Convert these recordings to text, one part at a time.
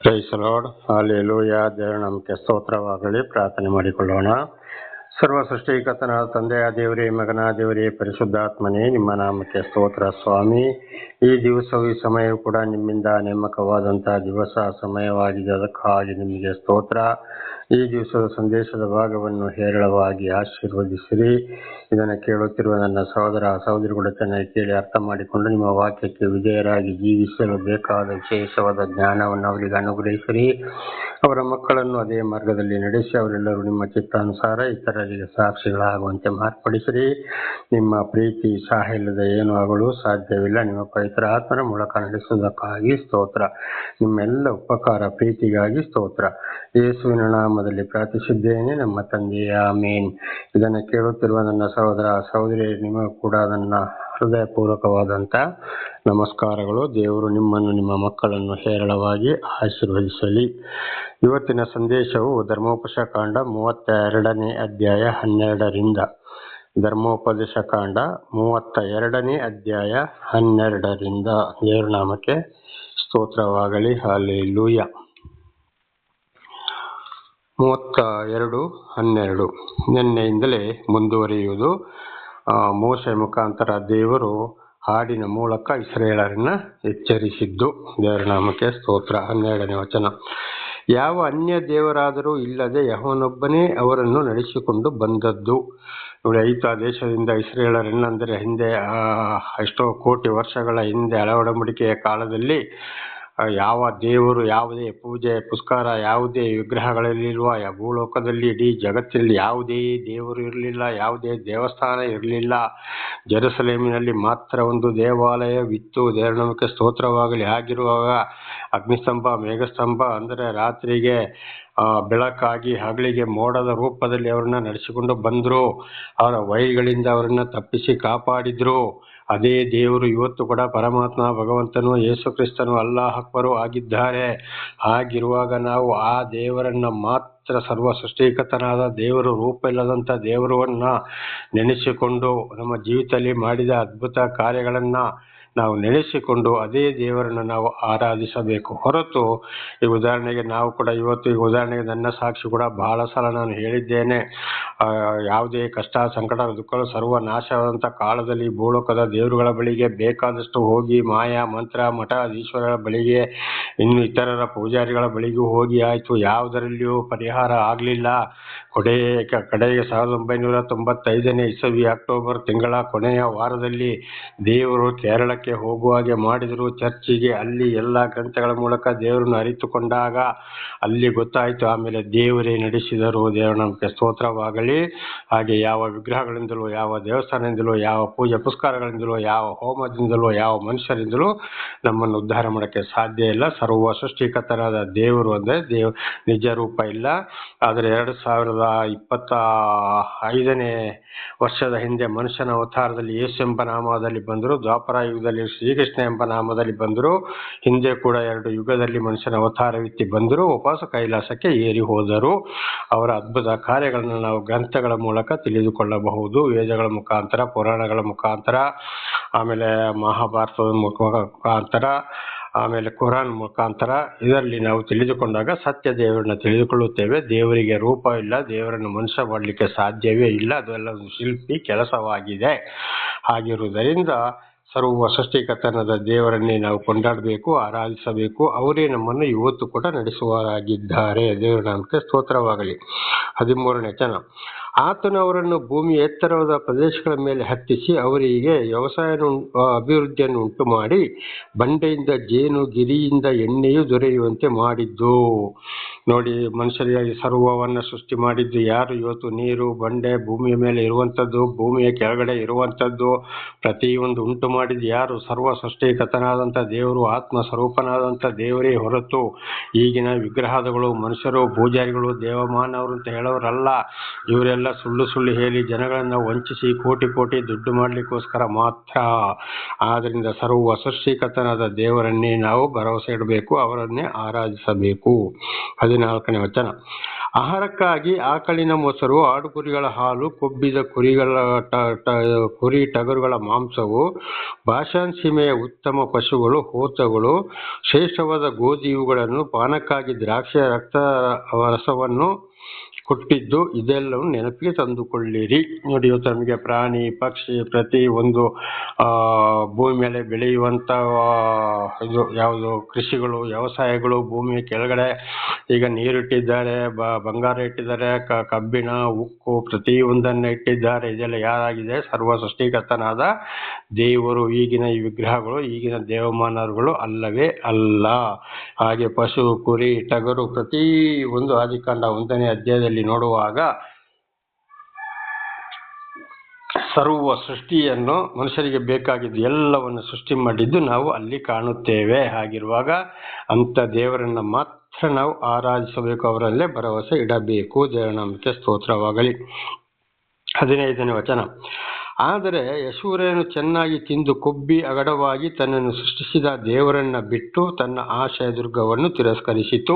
Price lord, hallelujah. ದೇವರ ನಾಮಕ್ಕೆ ಸ್ತೋತ್ರವಾಗಲಿ. ಪ್ರಾರ್ಥನೆ ಮಾಡಿಕೊಳ್ಳೋಣ. ಸರ್ವ ಸೃಷ್ಟಿಕರ್ತನಾದ ತಂದೆಯ ದೇವರೇ, ಮಗನ ದೇವರೇ, ಪರಿಶುದ್ಧಾತ್ಮನೇ, ನಿಮ್ಮ ನಾಮಕ್ಕೆ ಸ್ತೋತ್ರ ಸ್ವಾಮಿ. ಈ ದಿವಸವು ಈ ಸಮಯವು ಕೂಡ ನಿಮ್ಮಿಂದ ನೇಮಕವಾದಂತಹ ದಿವಸ ಸಮಯವಾಗಿದೆ. ಅದಕ್ಕಾಗಿ ನಿಮಗೆ ಸ್ತೋತ್ರ. ಈ ದಿವಸದ ಸಂದೇಶದ ಭಾಗವನ್ನು ಹೇರಳವಾಗಿ ಆಶೀರ್ವದಿಸಿರಿ. ಇದನ್ನು ಕೇಳುತ್ತಿರುವ ನನ್ನ ಸಹೋದರ ಸಹೋದರಿಗಳು ಚೆನ್ನಾಗಿ ಕೇಳಿ ಅರ್ಥ ಮಾಡಿಕೊಂಡು ನಿಮ್ಮ ವಾಕ್ಯಕ್ಕೆ ವಿಧೇಯರಾಗಿ ಜೀವಿಸಲು ಬೇಕಾದ ವಿಶೇಷವಾದ ಜ್ಞಾನವನ್ನು ಅವರಿಗೆ ಅನುಗ್ರಹಿಸಿರಿ. ಅವರ ಮಕ್ಕಳನ್ನು ಅದೇ ಮಾರ್ಗದಲ್ಲಿ ನಡೆಸಿ ಅವರೆಲ್ಲರೂ ನಿಮ್ಮ ಚಿತ್ತಾನುಸಾರ ಇತರರಿಗೆ ಸಾಕ್ಷಿಗಳಾಗುವಂತೆ ಮಾರ್ಪಡಿಸಿರಿ. ನಿಮ್ಮ ಪ್ರೀತಿ ಸಹಾಯ ಇಲ್ಲದೆ ಏನೂ ಆಗಲು ಸಾಧ್ಯವಿಲ್ಲ. ನಿಮ್ಮ ಪವಿತ್ರ ಆತ್ಮನ ಮೂಲಕ ನಡೆಸುವುದಕ್ಕಾಗಿ ಸ್ತೋತ್ರ. ನಿಮ್ಮೆಲ್ಲ ಉಪಕಾರ ಪ್ರೀತಿಗಾಗಿ ಸ್ತೋತ್ರ. ಯೇಸುವಿನ ನಾಮದಲ್ಲಿ ಪ್ರಾರ್ಥಿಸಿದ್ದೇನೆ ನಮ್ಮ ತಂದೆಯ ಆಮೇನ್. ಇದನ್ನು ಕೇಳುತ್ತಿರುವ ನನ್ನ ಸಹೋದರ ಸಹೋದರಿ, ನಿಮಗೂ ಕೂಡ ನನ್ನ ಹೃದಯಪೂರ್ವಕವಾದಂಥ ನಮಸ್ಕಾರಗಳು. ದೇವರು ನಿಮ್ಮನ್ನು ನಿಮ್ಮ ಮಕ್ಕಳನ್ನು ಹೇರಳವಾಗಿ ಆಶೀರ್ವದಿಸಲಿ. ಇವತ್ತಿನ ಸಂದೇಶವು ಧರ್ಮೋಪದೇಶ ಕಾಂಡ 32ನೇ ಅಧ್ಯಾಯ 12ರಿಂದ. ಧರ್ಮೋಪದೇಶ ಕಾಂಡ 32ನೇ ಅಧ್ಯಾಯ 12ರಿಂದ. ದೇವರ ನಾಮಕ್ಕೆ ಸ್ತೋತ್ರವಾಗಲಿ. ಹಲ್ಲೆಲೂಯಾ. 32:12 ನಿನ್ನೆಯಿಂದಲೇ ಮುಂದುವರಿಯುವುದು. ಮೋಶೆ ಮುಖಾಂತರ ದೇವರು ಹಾಡಿನ ಮೂಲಕ ಇಸ್ರಾಯೇಲರನ್ನ ಎಚ್ಚರಿಸಿದ್ದು. ದೇವರ ನಾಮಕ್ಕೆ ಸ್ತೋತ್ರ. 12ನೇ ವಚನ. ಯಾವ ಅನ್ಯ ದೇವರಾದರೂ ಇಲ್ಲದೆ ಯೆಹೋವನೊಬ್ಬನೇ ಅವರನ್ನು ನಡೆಸಿಕೊಂಡು ಬಂದದ್ದು. ನೋಡಿ, ಐತ ದೇಶದಿಂದ ಇಸ್ರಾಯೇಲರನ್ನ, ಅಂದರೆ ಹಿಂದೆ ಎಷ್ಟೋ ಕೋಟಿ ವರ್ಷಗಳ ಹಿಂದೆ ಒಡಂಬಡಿಕೆಯ ಕಾಲದಲ್ಲಿ ಯಾವ ದೇವರು, ಯಾವುದೇ ಪೂಜೆ ಪುಸ್ಕಾರ, ಯಾವುದೇ ವಿಗ್ರಹಗಳಲ್ಲಿರುವ ಭೂಲೋಕದಲ್ಲಿ ಇಡೀ ಜಗತ್ತಿನಲ್ಲಿ ಯಾವುದೇ ದೇವರು ಇರಲಿಲ್ಲ, ಯಾವುದೇ ದೇವಸ್ಥಾನ ಇರಲಿಲ್ಲ. ಜೆರುಸಲೇಮಿನಲ್ಲಿ ಮಾತ್ರ ಒಂದು ದೇವಾಲಯವಿತ್ತು. ದೇವರ ನಾಮಕ್ಕೆ ಸ್ತೋತ್ರವಾಗಲಿ. ಆಗಿರುವಾಗ ಅಗ್ನಿಸ್ತಂಭ, ಮೇಘಸ್ತಂಭ, ಅಂದರೆ ರಾತ್ರಿಗೆ ಬೆಳಕಾಗಿ ಹಗಲಿಗೆ ಮೋಡದ ರೂಪದಲ್ಲಿ ಅವರನ್ನ ನಡೆಸಿಕೊಂಡು ಬಂದರು. ಅವರ ವೈರಿಗಳಿಂದ ಅವರನ್ನ ತಪ್ಪಿಸಿ ಕಾಪಾಡಿದ್ರು. ಅದೇ ದೇವರು ಇವತ್ತು ಕೂಡ ಪರಮಾತ್ಮ, ಭಗವಂತನು, ಯೇಸು ಕ್ರಿಸ್ತನು, ಅಲ್ಲಾಹ್ ಅಕ್ಬರು ಆಗಿದ್ದಾರೆ. ಹಾಗಿರುವಾಗ ನಾವು ಆ ದೇವರನ್ನ ಮಾತ್ರ, ಸರ್ವ ಸೃಷ್ಟಿಕರ್ತನಾದ ದೇವರು, ರೂಪ ಇಲ್ಲದಂಥ ದೇವರನ್ನ ನೆನೆಸಿಕೊಂಡು ನಮ್ಮ ಜೀವಿತದಲ್ಲಿ ಮಾಡಿದ ಅದ್ಭುತ ಕಾರ್ಯಗಳನ್ನು ನಾವು ನೆನೆಸಿಕೊಂಡು ಅದೇ ದೇವರನ್ನು ನಾವು ಆರಾಧಿಸಬೇಕು ಹೊರತು, ಈ ಉದಾಹರಣೆಗೆ ನಾವು ಕೂಡ ಇವತ್ತು, ಈ ಉದಾಹರಣೆಗೆ ನನ್ನ ಸಾಕ್ಷಿ ಕೂಡ ಬಹಳ ಸಲ ನಾನು ಹೇಳಿದ್ದೇನೆ. ಯಾವುದೇ ಕಷ್ಟ, ಸಂಕಟ, ದುಃಖಗಳು ಸರ್ವನಾಶವಾದಂಥ ಕಾಲದಲ್ಲಿ ಭೂಲೋಕದ ದೇವರುಗಳ ಬಳಿಗೆ ಬೇಕಾದಷ್ಟು ಹೋಗಿ, ಮಾಯಾ ಮಂತ್ರ ಮಠಾಧೀಶ್ವರರ ಬಳಿಗೆ, ಇನ್ನು ಇತರರ ಪೂಜಾರಿಗಳ ಬಳಿಗೂ ಹೋಗಿ ಆಯಿತು. ಯಾವುದರಲ್ಲಿಯೂ ಪರಿಹಾರ ಆಗಲಿಲ್ಲ. ಕಡೆಗೆ 1995ನೇ ಇಸವಿ ಅಕ್ಟೋಬರ್ ತಿಂಗಳ ಕೊನೆಯ ವಾರದಲ್ಲಿ ದೇವರು ಕೇರಳಕ್ಕೆ ಹೋಗುವಾಗೆ ಮಾಡಿದರು, ಚರ್ಚಿಗೆ. ಅಲ್ಲಿ ಎಲ್ಲ ಗ್ರಂಥಗಳ ಮೂಲಕ ದೇವರನ್ನು ಅರಿತುಕೊಂಡಾಗ ಅಲ್ಲಿ ಗೊತ್ತಾಯಿತು. ಆಮೇಲೆ ದೇವರೇ ನಡೆಸಿದರು. ದೇವರ ನಮಗೆ ಸ್ತೋತ್ರವಾಗಲಿ. ಹಾಗೆ ಯಾವ ವಿಗ್ರಹಗಳಿಂದಲೂ, ಯಾವ ದೇವಸ್ಥಾನದಿಂದಲೂ, ಯಾವ ಪೂಜೆ ಪುಸ್ಕಾರಗಳಿಂದಲೂ, ಯಾವ ಹೋಮದಿಂದಲೂ, ಯಾವ ಮನುಷ್ಯರಿಂದಲೂ ನಮ್ಮನ್ನು ಉದ್ಧಾರ ಮಾಡೋಕ್ಕೆ ಸಾಧ್ಯ ಇಲ್ಲ. ಸರ್ವ ಸೃಷ್ಟಿಕರ್ತನಾದ ದೇವರು ಅಂದರೆ ನಿಜ ರೂಪ ಇಲ್ಲ. ಆದರೆ 2025ನೇ ವರ್ಷದ ಹಿಂದೆ ಮನುಷ್ಯನ ಅವತಾರದಲ್ಲಿ ಯೇಸು ಎಂಬ ನಾಮದಲ್ಲಿ ಬಂದರು. ದ್ವಾಪರ ಯುಗದಲ್ಲಿ ಶ್ರೀಕೃಷ್ಣ ಎಂಬ ನಾಮದಲ್ಲಿ ಬಂದರು. ಹಿಂದೆ ಕೂಡ 2 ಯುಗದಲ್ಲಿ ಮನುಷ್ಯನ ಅವತಾರವಿತ್ತಿ ಬಂದರು. ವಾಪಸ್ ಕೈಲಾಸಕ್ಕೆ ಏರಿ ಹೋದರು. ಅವರ ಅದ್ಭುತ ಕಾರ್ಯಗಳನ್ನು ನಾವು ಗ್ರಂಥಗಳ ಮೂಲಕ ತಿಳಿದುಕೊಳ್ಳಬಹುದು. ವೇದಗಳ ಮುಖಾಂತರ, ಪುರಾಣಗಳ ಮುಖಾಂತರ, ಆಮೇಲೆ ಮಹಾಭಾರತದ ಮುಖಾಂತರ, ಆಮೇಲೆ ಕುರಾನ್ ಮುಖಾಂತರ ಇದರಲ್ಲಿ ನಾವು ತಿಳಿದುಕೊಂಡಾಗ ಸತ್ಯ ದೇವರನ್ನ ತಿಳಿದುಕೊಳ್ಳುತ್ತೇವೆ. ದೇವರಿಗೆ ರೂಪ ಇಲ್ಲ, ದೇವರನ್ನು ಮನುಷ್ಯ ಮಾಡಲಿಕ್ಕೆ ಸಾಧ್ಯವೇ ಇಲ್ಲ. ಅದೆಲ್ಲ ಒಂದು ಶಿಲ್ಪಿ ಕೆಲಸವಾಗಿದೆ. ಹಾಗಿರುವುದರಿಂದ ಸರ್ವ ಸೃಷ್ಟಿಕರ್ತನಾದ ದೇವರನ್ನೇ ನಾವು ಕೊಂಡಾಡಬೇಕು, ಆರಾಧಿಸಬೇಕು. ಅವರೇ ನಮ್ಮನ್ನು ಇವತ್ತು ಕೂಡ ನಡೆಸುವವರಾಗಿದ್ದಾರೆ. ದೇವರ ನಾಮಕ್ಕೆ ಸ್ತೋತ್ರವಾಗಲಿ. 13ನೇ ವಚನ. ಆತನು ಅವರನ್ನು ಭೂಮಿಯ ಎತ್ತರವಾದ ಪ್ರದೇಶಗಳ ಮೇಲೆ ಹತ್ತಿಸಿ ಅವರಿಗೆ ವ್ಯವಸಾಯ ಅಭಿವೃದ್ಧಿಯನ್ನು ಉಂಟು ಮಾಡಿ ಬಂಡೆಯಿಂದ ಜೇನು, ಗಿರಿಯಿಂದ ಎಣ್ಣೆಯು ದೊರೆಯುವಂತೆ ಮಾಡಿದ್ದು. ನೋಡಿ, ಮನುಷ್ಯರಿಗಾಗಿ ಸರ್ವವನ್ನು ಸೃಷ್ಟಿ ಮಾಡಿದ್ದು ಯಾರು? ಇವತ್ತು ನೀರು, ಬಂಡೆ, ಭೂಮಿಯ ಮೇಲೆ ಇರುವಂಥದ್ದು, ಭೂಮಿಯ ಕೆಳಗಡೆ ಇರುವಂಥದ್ದು ಪ್ರತಿಯೊಂದು ಉಂಟು ಮಾಡಿದ್ದು ಯಾರು? ಸರ್ವ ಸೃಷ್ಟಿಕರ್ತನಾದಂಥ ದೇವರು, ಆತ್ಮ ಸ್ವರೂಪನಾದಂಥ ದೇವರೇ ಹೊರತು ಈಗಿನ ವಿಗ್ರಹಗಳು, ಮನುಷ್ಯರು, ಪೂಜಾರಿಗಳು, ದೇವಮಾನವರು ಅಂತ ಹೇಳೋರಲ್ಲ. ಇವರೆಲ್ಲ ಸುಳ್ಳು ಹೇಳಿ ಜನಗಳನ್ನು ವಂಚಿಸಿ ಕೋಟಿ ದುಡ್ಡು ಮಾಡಲಿಕ್ಕೋಸ್ಕರ ಮಾತ್ರ. ಆದ್ದರಿಂದ ಸರ್ವ ಸೃಷ್ಟಿಕರ್ತನಾದ ದೇವರನ್ನೇ ನಾವು ಭರವಸೆ ಇಡಬೇಕು, ಅವರನ್ನೇ ಆರಾಧಿಸಬೇಕು. 14ನೇ ವಚನ. ಆಹಾರಕ್ಕಾಗಿ ಆಕಳಿನ ಮೊಸರು, ಆಡುಕುರಿಗಳ ಹಾಲು, ಕೊಬ್ಬಿದ ಕುರಿ ಟಗರುಗಳ ಮಾಂಸವು, ಬಾಷಾನ್ ಸೀಮೆಯ ಉತ್ತಮ ಪಶುಗಳು, ಹೋತಗಳು, ಶ್ರೇಷ್ಠವಾದ ಗೋಧಿ ಇವುಗಳನ್ನು ಪಾನಕ್ಕಾಗಿ ದ್ರಾಕ್ಷಿಯ ರಸವನ್ನು ಕೊಟ್ಟಿದ್ದು ಇದೆಲ್ಲವನ್ನು ನೆನಪಿಗೆ ತಂದುಕೊಳ್ಳಿರಿ. ನೋಡಿ, ಇವತ್ತು ನಮಗೆ ಪ್ರಾಣಿ ಪಕ್ಷಿ ಪ್ರತಿ ಒಂದು ಭೂಮಿ ಮೇಲೆ ಬೆಳೆಯುವಂಥ ಇದು ಯಾವುದು ಕೃಷಿಗಳು, ವ್ಯವಸಾಯಗಳು, ಭೂಮಿಯ ಕೆಳಗಡೆ ಈಗ ನೀರಿಟ್ಟಿದ್ದಾರೆ, ಬಂಗಾರ ಇಟ್ಟಿದ್ದಾರೆ, ಕಬ್ಬಿಣ, ಉಕ್ಕು ಪ್ರತಿಯೊಂದನ್ನು ಇಟ್ಟಿದ್ದಾರೆ. ಇದೆಲ್ಲ ಯಾರಾಗಿದೆ? ಸರ್ವ ಸೃಷ್ಟಿಕರ್ತನಾದ ದೇವರು. ಈಗಿನ ಈ ವಿಗ್ರಹಗಳು, ಈಗಿನ ದೇವಮಾನರುಗಳು ಅಲ್ಲವೇ ಅಲ್ಲ. ಹಾಗೆ ಪಶು, ಕುರಿ, ಟಗರು ಪ್ರತಿ ಒಂದು ಆದಿಕಾಂಡ 1ನೇ ಅಧ್ಯಾಯದಲ್ಲಿ ನೋಡುವಾಗ ಸರ್ವ ಸೃಷ್ಟಿಯನ್ನು ಮನುಷ್ಯರಿಗೆ ಬೇಕಾಗಿದ್ದು ಎಲ್ಲವನ್ನು ಸೃಷ್ಟಿ ಮಾಡಿದ್ದು ನಾವು ಅಲ್ಲಿ ಕಾಣುತ್ತೇವೆ. ಹಾಗಿರುವಾಗ ಅಂಥ ದೇವರನ್ನ ಮಾತ್ರ ನಾವು ಆರಾಧಿಸಬೇಕು, ಅವರಲ್ಲೇ ಭರವಸೆ ಇಡಬೇಕು. ದೇವರ ನಾಮಕ್ಕೆ ಸ್ತೋತ್ರವಾಗಲಿ. 15ನೇ ವಚನ. ಆದರೆ ಯಶೂರನು ಚೆನ್ನಾಗಿ ತಿಂದು ಕೊಬ್ಬಿ ಅಗಡವಾಗಿ ತನ್ನನ್ನು ಸೃಷ್ಟಿಸಿದ ದೇವರನ್ನ ಬಿಟ್ಟು ತನ್ನ ಆಶಯ ದುರ್ಗವನ್ನು ತಿರಸ್ಕರಿಸಿತು.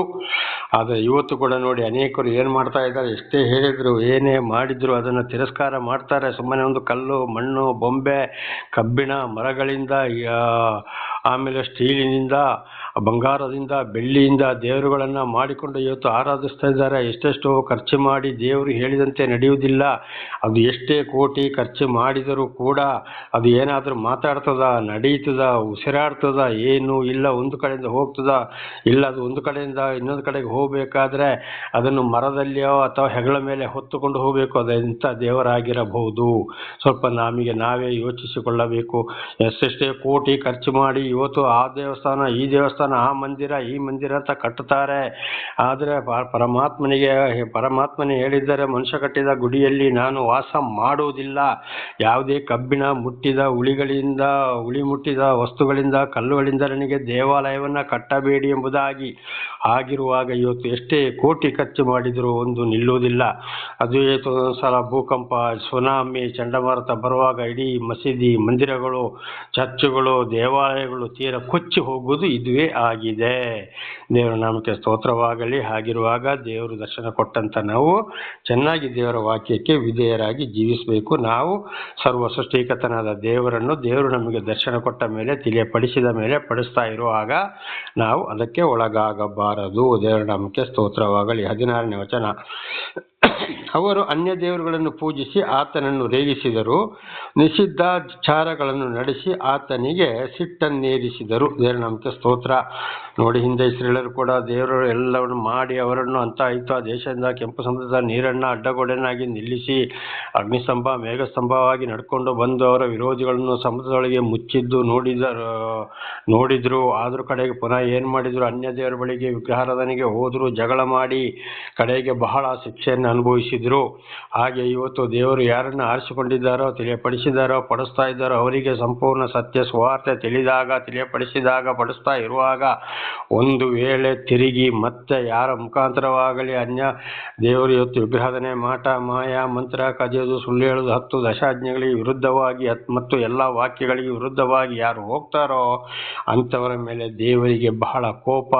ಆದರೆ ಇವತ್ತು ಕೂಡ ನೋಡಿ, ಅನೇಕರು ಏನು ಮಾಡ್ತಾ ಇದ್ದಾರೆ? ಎಷ್ಟೇ ಹೇಳಿದ್ರು, ಏನೇ ಮಾಡಿದ್ರು ಅದನ್ನು ತಿರಸ್ಕಾರ ಮಾಡ್ತಾರೆ. ಸುಮ್ಮನೆ ಒಂದು ಕಲ್ಲು, ಮಣ್ಣು, ಬೊಂಬೆ, ಕಬ್ಬಿಣ, ಮರಗಳಿಂದ, ಆಮೇಲೆ ಸ್ಟೀಲಿನಿಂದ, ಬಂಗಾರದಿಂದ, ಬೆಳ್ಳಿಯಿಂದ ದೇವರುಗಳನ್ನು ಮಾಡಿಕೊಂಡು ಇವತ್ತು ಆರಾಧಿಸ್ತಾ ಇದ್ದಾರೆ. ಎಷ್ಟೆಷ್ಟೋ ಖರ್ಚು ಮಾಡಿ ದೇವರು ಹೇಳಿದಂತೆ ನಡೆಯುವುದಿಲ್ಲ. ಅದು ಎಷ್ಟೇ ಕೋಟಿ ಖರ್ಚು ಮಾಡಿದರೂ ಕೂಡ ಅದು ಏನಾದರೂ ಮಾತಾಡ್ತದ, ನಡೀತದ, ಉಸಿರಾಡ್ತದ? ಏನೂ ಇಲ್ಲ. ಒಂದು ಕಡೆಯಿಂದ ಹೋಗ್ತದ? ಇಲ್ಲ. ಅದು ಒಂದು ಕಡೆಯಿಂದ ಇನ್ನೊಂದು ಕಡೆಗೆ ಹೋಗಬೇಕಾದ್ರೆ ಅದನ್ನು ಮರದಲ್ಲಿಯೋ ಅಥವಾ ಹೆಗಲ ಮೇಲೆ ಹೊತ್ತುಕೊಂಡು ಹೋಗಬೇಕು. ಅದು ಎಂಥ ದೇವರಾಗಿರಬಹುದು? ಸ್ವಲ್ಪ ನಮಗೆ ನಾವೇ ಯೋಚಿಸಿಕೊಳ್ಳಬೇಕು. ಎಷ್ಟೆಷ್ಟೇ ಕೋಟಿ ಖರ್ಚು ಮಾಡಿ ಇವತ್ತು ಆ ದೇವಸ್ಥಾನ, ಈ ದೇವಸ್ಥಾನ, ಆ ಮಂದಿರ, ಈ ಮಂದಿರ ಅಂತ ಕಟ್ಟುತ್ತಾರೆ. ಆದರೆ ಪರಮಾತ್ಮನೇ ಹೇಳಿದ್ದಾರೆ, ಮನುಷ್ಯ ಕಟ್ಟಿದ ಗುಡಿಯಲ್ಲಿ ನಾನು ವಾಸ ಮಾಡುವುದಿಲ್ಲ. ಯಾವುದೇ ಕಬ್ಬಿಣ ಮುಟ್ಟಿದ ಉಳಿ ಮುಟ್ಟಿದ ವಸ್ತುಗಳಿಂದ, ಕಲ್ಲುಗಳಿಂದ ನನಗೆ ದೇವಾಲಯವನ್ನು ಕಟ್ಟಬೇಡಿ ಎಂಬುದಾಗಿ. ಆಗಿರುವಾಗ ಇವತ್ತು ಎಷ್ಟೇ ಕೋಟಿ ಖರ್ಚು ಮಾಡಿದರೂ ಒಂದು ನಿಲ್ಲುವುದಿಲ್ಲ. ಅದು ಒಂದೊಂದ್ಸಲ ಭೂಕಂಪ, ಸುನಾಮಿ, ಚಂಡಮಾರುತ ಬರುವಾಗ ಇಡೀ ಮಸೀದಿ, ಮಂದಿರಗಳು, ಚರ್ಚುಗಳು, ದೇವಾಲಯಗಳು ತೀರ ಕೊಚ್ಚಿ ಹೋಗುವುದು ಇದುವೇ ಆಗಿದೆ. ದೇವರ ನಾಮಕ್ಕೆ ಸ್ತೋತ್ರವಾಗಲಿ. ಹಾಗಿರುವಾಗ ದೇವರು ದರ್ಶನ ಕೊಟ್ಟಂತ ನಾವು ಚೆನ್ನಾಗಿ ದೇವರ ವಾಕ್ಯಕ್ಕೆ ವಿಧೇಯರಾಗಿ ಜೀವಿಸಬೇಕು. ನಾವು ಸರ್ವ ಸೃಷ್ಟಿಕರ್ತನಾದ ದೇವರು ನಮಗೆ ದರ್ಶನ ಕೊಟ್ಟ ಮೇಲೆ, ತಿಳಿಯಪಡಿಸಿದ ಮೇಲೆ, ಪಡಿಸ್ತಾ ಇರುವಾಗ ನಾವು ಅದಕ್ಕೆ ಒಳಗಾಗಬಾರದು. ದೇವರ ನಾಮಕ್ಕೆ ಸ್ತೋತ್ರವಾಗಲಿ. 16ನೇ ವಚನ. ಅವರು ಅನ್ಯ ದೇವರುಗಳನ್ನು ಪೂಜಿಸಿ ಆತನನ್ನು ರೇಗಿಸಿದರು, ನಿಷಿದ್ಧ ಚಾರಗಳನ್ನು ನಡೆಸಿ ಆತನಿಗೆ ಸಿಟ್ಟನ್ನೇರಿಸಿದರು. ದೇವರ ನಾಮಕ್ಕೆ ಸ್ತೋತ್ರ. ನೋಡಿ, ಹಿಂದೆ ಇಸ್ರೇಲರು ಕೂಡ ದೇವರು ಎಲ್ಲವನ್ನು ಮಾಡಿ ಅವರನ್ನು ಅಂತ ಇತ್ತು ಆ ದೇಶದಿಂದ ಕೆಂಪು ಸಮುದ್ರದ ನೀರನ್ನು ಅಡ್ಡಗೋಡೆಯನ್ನಾಗಿ ನಿಲ್ಲಿಸಿ ಅಗ್ನಿಸ್ತಂಭ, ಮೇಘಸ್ತಂಭವಾಗಿ ನಡ್ಕೊಂಡು ಬಂದು ಅವರ ವಿರೋಧಿಗಳನ್ನು ಸಮುದ್ರದೊಳಗೆ ಮುಚ್ಚಿದ್ದು ನೋಡಿದ್ರು. ಆದರೂ ಕಡೆಗೆ ಪುನಃ ಏನು ಮಾಡಿದ್ರು? ಅನ್ಯ ದೇವರ ಬಳಿಗೆ, ವಿಗ್ರಹಾರಾಧನೆಗೆ ಹೋದ್ರು, ಜಗಳ ಮಾಡಿ ಕಡೆಗೆ ಬಹಳ ಶಿಕ್ಷೆಯನ್ನು ಅನುಭವಿಸಿದ್ರು. ಹಾಗೆ ಇವತ್ತು ದೇವರು ಯಾರನ್ನು ಆರಿಸಿಕೊಂಡಿದ್ದಾರೋ, ತಿಳಿಯಪಡಿಸಿದ್ದಾರೋ, ಪಡಿಸ್ತಾ ಇದ್ದಾರೋ ಅವರಿಗೆ ಸಂಪೂರ್ಣ ಸತ್ಯ ಸುವಾರ್ತೆ ತಿಳಿಯಪಡಿಸಿದಾಗ, ಪಡಿಸ್ತಾ ಇರುವಾಗ ಒಂದು ವೇಳೆ ತಿರುಗಿ ಮತ್ತೆ ಯಾರ ಮುಖಾಂತರವಾಗಲಿ ಅನ್ಯ ದೇವರು ಇವತ್ತು ವಿಗ್ರಹಾರಾಧನೆ, ಮಾಟ, ಮಾಯ, ಮಂತ್ರ, ಕದಿಯೋದು, ಸುಳ್ಳು ಹೇಳೋದು, 10 ದಶಾಜ್ಞೆಗಳಿಗೆ ವಿರುದ್ಧವಾಗಿ ಮತ್ತು ಎಲ್ಲ ವಾಕ್ಯಗಳಿಗೆ ವಿರುದ್ಧವಾಗಿ ಯಾರು ಹೋಗ್ತಾರೋ ಅಂಥವರ ಮೇಲೆ ದೇವರಿಗೆ ಬಹಳ ಕೋಪ,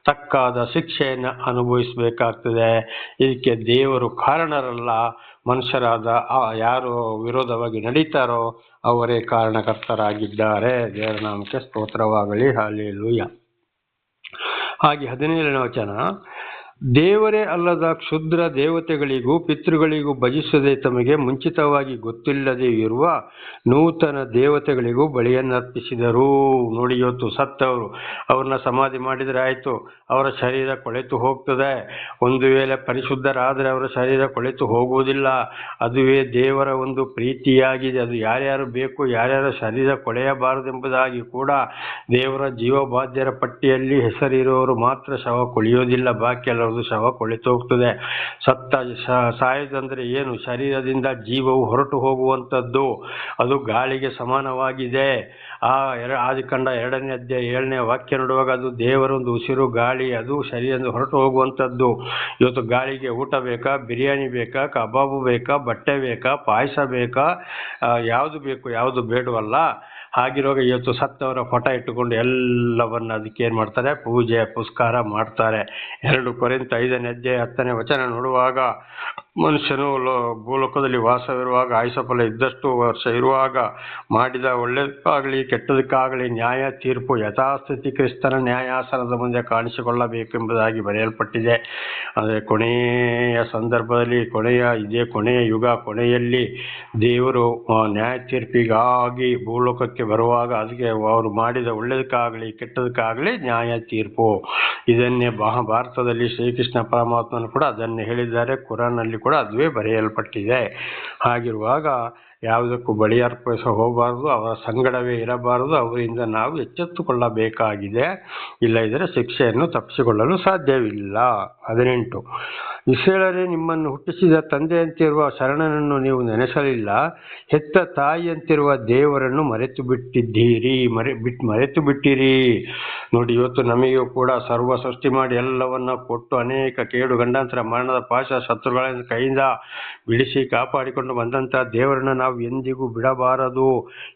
ತಕ್ಕಾದ ಶಿಕ್ಷೆಯನ್ನು ಅನುಭವಿಸಬೇಕಾಗ್ತದೆ. ಇದಕ್ಕೆ ದೇವರು ಕಾರಣರಲ್ಲ, ಮನುಷ್ಯರಾದ ಯಾರು ವಿರೋಧವಾಗಿ ನಡೀತಾರೋ ಅವರೇ ಕಾರಣಕರ್ತರಾಗಿದ್ದಾರೆ. ದೇವರ ನಾಮಕ್ಕೆ ಸ್ತೋತ್ರವಾಗಲಿ. ಹಲ್ಲೆಲೂಯಾ. ಹಾಗೆ 17ನೇ ವಚನ. ದೇವರೇ ಅಲ್ಲದ ಕ್ಷುದ್ರ ದೇವತೆಗಳಿಗೂ ಪಿತೃಗಳಿಗೂ ಭಜಿಸದೆ ತಮಗೆ ಮುಂಚಿತವಾಗಿ ಗೊತ್ತಿಲ್ಲದೆ ಇರುವ ನೂತನ ದೇವತೆಗಳಿಗೂ ಬಲಿಯನ್ನರ್ಪಿಸಿದರು. ನೋಡಿ, ಇವತ್ತು ಸತ್ತವರು ಅವ್ರನ್ನ ಸಮಾಧಿ ಮಾಡಿದರೆ ಆಯಿತು, ಅವರ ಶರೀರ ಕೊಳೆತು ಹೋಗ್ತದೆ. ಒಂದು ವೇಳೆ ಪರಿಶುದ್ಧರಾದರೆ ಅವರ ಶರೀರ ಕೊಳೆತು ಹೋಗುವುದಿಲ್ಲ. ಅದುವೇ ದೇವರ ಒಂದು ಪ್ರೀತಿಯಾಗಿದೆ. ಅದು ಯಾರ್ಯಾರು ಬೇಕು, ಯಾರ್ಯಾರ ಶರೀರ ಕೊಳೆಯಬಾರದೆಂಬುದಾಗಿ ಕೂಡ ದೇವರ ಜೀವಬಾಧ್ಯರ ಪಟ್ಟಿಯಲ್ಲಿ ಹೆಸರಿರುವವರು ಮಾತ್ರ ಶವ ಕೊಳೆಯೋದಿಲ್ಲ, ಬಾಕಿ ಎಲ್ಲರದು ಶವ ಕೊಳೆತು ಹೋಗ್ತದೆ. ಸಾಯುವುದಂದ್ರೆ ಏನು? ಶರೀರದಿಂದ ಜೀವವು ಹೊರಟು ಹೋಗುವಂಥದ್ದು. ಅದು ಗಾಳಿಗೆ ಸಮಾನವಾಗಿದೆ. ಆದಿಕಾಂಡ 2ನೇ ಅಧ್ಯಾಯ 7ನೇ ವಾಕ್ಯ ನೋಡುವಾಗ ಅದು ದೇವರ ಒಂದು ಉಸಿರು ಗಾಳಿ, ಅದು ಶರೀರದಿಂದ ಹೊರಟು ಹೋಗುವಂಥದ್ದು. ಇವತ್ತು ಗಾಳಿಗೆ ಊಟ ಬೇಕಾ, ಬಿರಿಯಾನಿ ಬೇಕಾ, ಕಬಾಬು ಬೇಕಾ, ಬಟ್ಟೆ ಬೇಕಾ, ಪಾಯಸ ಬೇಕಾ, ಯಾವುದು ಬೇಕು, ಯಾವುದು ಬೇಡವಲ್ಲ. ಹಾಗಿರುವಾಗ ಇವತ್ತು ಸತ್ತವರ ಫೋಟೋ ಇಟ್ಟುಕೊಂಡು ಎಲ್ಲವನ್ನ ಅದಕ್ಕೆ ಏನು ಮಾಡ್ತಾರೆ, ಪೂಜೆ ಪುಸ್ಕಾರ ಮಾಡ್ತಾರೆ. 2 ಕೊರಿಂಥ 5ನೇ ಅಧ್ಯಾಯ 10ನೇ ವಚನ ನೋಡುವಾಗ, ಮನುಷ್ಯನು ಭೂಲೋಕದಲ್ಲಿ ವಾಸವಿರುವಾಗ ಆಯುಷ್ಯಫಲ ಇದ್ದಷ್ಟು ವರ್ಷ ಇರುವಾಗ ಮಾಡಿದ ಒಳ್ಳೆದಕ್ಕಾಗಲಿ ಕೆಟ್ಟದಕ್ಕಾಗಲಿ ನ್ಯಾಯ ತೀರ್ಪು ಯಥಾಸ್ಥಿತಿ ಕ್ರಿಸ್ತನ ನ್ಯಾಯಾಸನದ ಮುಂದೆ ಕಾಣಿಸಿಕೊಳ್ಳಬೇಕೆಂಬುದಾಗಿ ಬರೆಯಲ್ಪಟ್ಟಿದೆ. ಆದರೆ ಕೊನೆಯ ಸಂದರ್ಭದಲ್ಲಿ ಇದೇ ಕೊನೆಯ ಯುಗ ಕೊನೆಯಲ್ಲಿ ದೇವರು ನ್ಯಾಯ ತೀರ್ಪಿಗಾಗಿ ಭೂಲೋಕಕ್ಕೆ ಬರುವಾಗ ಅದಕ್ಕೆ ಅವರು ಮಾಡಿದ ಒಳ್ಳೆದಕ್ಕಾಗಲಿ ಕೆಟ್ಟದಕ್ಕಾಗಲಿ ನ್ಯಾಯ ತೀರ್ಪು. ಇದನ್ನೇ ಭಾರತದಲ್ಲಿ ಶ್ರೀಕೃಷ್ಣ ಪರಮಾತ್ಮನು ಕೂಡ ಅದನ್ನೇ ಹೇಳಿದ್ದಾರೆ. ಕುರಾನ್ನಲ್ಲಿ ಕೂಡ ಅದುವೇ ಬರೆಯಲ್ಪಟ್ಟಿದೆ. ಹಾಗಿರುವಾಗ ಯಾವುದಕ್ಕೂ ಬಲಿ ಅರ್ಪಿಸ ಹೋಗಬಾರದು, ಅವರ ಸಂಗಡವೇ ಇರಬಾರದು. ಅವರಿಂದ ನಾವು ಎಚ್ಚೆತ್ತುಕೊಳ್ಳಬೇಕಾಗಿದೆ. ಇಲ್ಲದಿದ್ದರೆ ಶಿಕ್ಷೆಯನ್ನು ತಪ್ಪಿಸಿಕೊಳ್ಳಲು ಸಾಧ್ಯವಿಲ್ಲ. 18 ಇಸ್ರಾಯೇಲರೇ, ನಿಮ್ಮನ್ನು ಹುಟ್ಟಿಸಿದ ತಂದೆಯಂತಿರುವ ಶರಣನನ್ನು ನೀವು ನೆನೆಸಲಿಲ್ಲ. ಹೆತ್ತ ತಾಯಿಯಂತಿರುವ ದೇವರನ್ನು ಮರೆತು ಬಿಟ್ಟಿರಿ. ನೋಡಿ, ಇವತ್ತು ನಮಗೂ ಕೂಡ ಸರ್ವ ಸೃಷ್ಟಿ ಮಾಡಿ ಎಲ್ಲವನ್ನ ಕೊಟ್ಟು ಅನೇಕ ಕೇಡು ಗಂಡಾಂತರ ಮರಣದ ಪಾಶ ಶತ್ರುಗಳ ಕೈಯಿಂದ ಬಿಡಿಸಿ ಕಾಪಾಡಿಕೊಂಡು ಬಂದಂಥ ದೇವರನ್ನು ನಾವು ಎಂದಿಗೂ ಬಿಡಬಾರದು.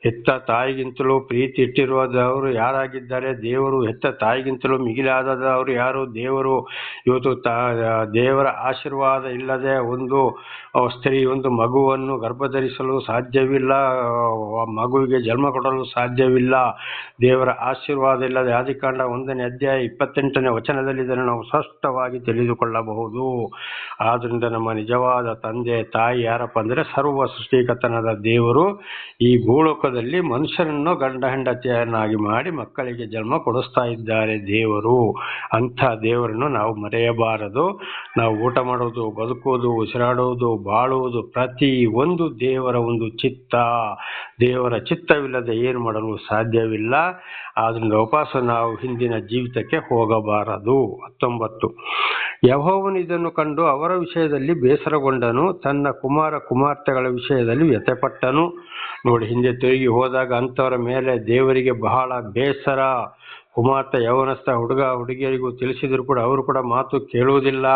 ಹೆತ್ತ ತಾಯಿಗಿಂತಲೂ ಪ್ರೀತಿ ಇಟ್ಟಿರುವುದವರು ಯಾರಾಗಿದ್ದಾರೆ? ದೇವರು. ಹೆತ್ತ ತಾಯಿಗಿಂತಲೂ ಮಿಗಿಲಾದವರು ಯಾರು? ದೇವರು. ಇವತ್ತು ದೇವರ ಆಶೀರ್ವಾದ ಇಲ್ಲದೆ ಒಂದು ಸ್ತ್ರೀ ಒಂದು ಮಗುವನ್ನು ಗರ್ಭಧರಿಸಲು ಸಾಧ್ಯವಿಲ್ಲ, ಮಗುವಿಗೆ ಜನ್ಮ ಕೊಡಲು ಸಾಧ್ಯವಿಲ್ಲ. ದೇವರ ಆಶೀರ್ವಾದ ಇಲ್ಲದೆ ಆದಿಕಾಂಡ 1ನೇ ಅಧ್ಯಾಯ 28ನೇ ವಚನದಲ್ಲಿ ಇದನ್ನು ನಾವು ಸ್ಪಷ್ಟವಾಗಿ ತಿಳಿದುಕೊಳ್ಳಬಹುದು. ಆದ್ರಿಂದ ನಮ್ಮ ನಿಜವಾದ ತಂದೆ ತಾಯಿ ಯಾರಪ್ಪ ಅಂದರೆ ಸರ್ವ ಸೃಷ್ಟಿಕರ್ತನಾದ ದೇವರು. ಈ ಭೂಲೋಕದಲ್ಲಿ ಮನುಷ್ಯನನ್ನು ಗಂಡ ಹೆಂಡತಿಯನ್ನಾಗಿ ಮಾಡಿ ಮಕ್ಕಳಿಗೆ ಜನ್ಮ ಕೊಡಿಸ್ತಾ ಇದ್ದಾರೆ ದೇವರು. ಅಂಥ ದೇವರನ್ನು ನಾವು ಮರೆಯಬಾರದು. ನಾವು ಊಟ ಮಾಡೋದು, ಬದುಕೋದು, ಉಸಿರಾಡೋದು, ಬಾಳುವುದು ಪ್ರತಿ ಒಂದು ದೇವರ ಒಂದು ಚಿತ್ತ. ದೇವರ ಚಿತ್ತವಿಲ್ಲದೆ ಏನು ಮಾಡಲು ಸಾಧ್ಯವಿಲ್ಲ. ಆದ್ದರಿಂದ ಉಪವಾಸ ನಾವು ಹಿಂದಿನ ಜೀವಿತಕ್ಕೆ ಹೋಗಬಾರದು. 19 ಯೆಹೋವನು ಇದನ್ನು ಕಂಡು ಅವರ ವಿಷಯದಲ್ಲಿ ಬೇಸರಗೊಂಡನು, ತನ್ನ ಕುಮಾರ್ತೆಗಳ ವಿಷಯದಲ್ಲಿ ವ್ಯಥೆಪಟ್ಟನು. ನೋಡಿ, ಹಿಂದೆ ತಿರುಗಿ ಹೋದಾಗ ಅಂಥವರ ಮೇಲೆ ದೇವರಿಗೆ ಬಹಳ ಬೇಸರ. ಕುಮಾರ್ತೆ ಯೌವನಸ್ಥ ಹುಡುಗಿಯರಿಗೂ ತಿಳಿಸಿದ್ರು ಕೂಡ ಅವರು ಕೂಡ ಮಾತು ಕೇಳುವುದಿಲ್ಲ.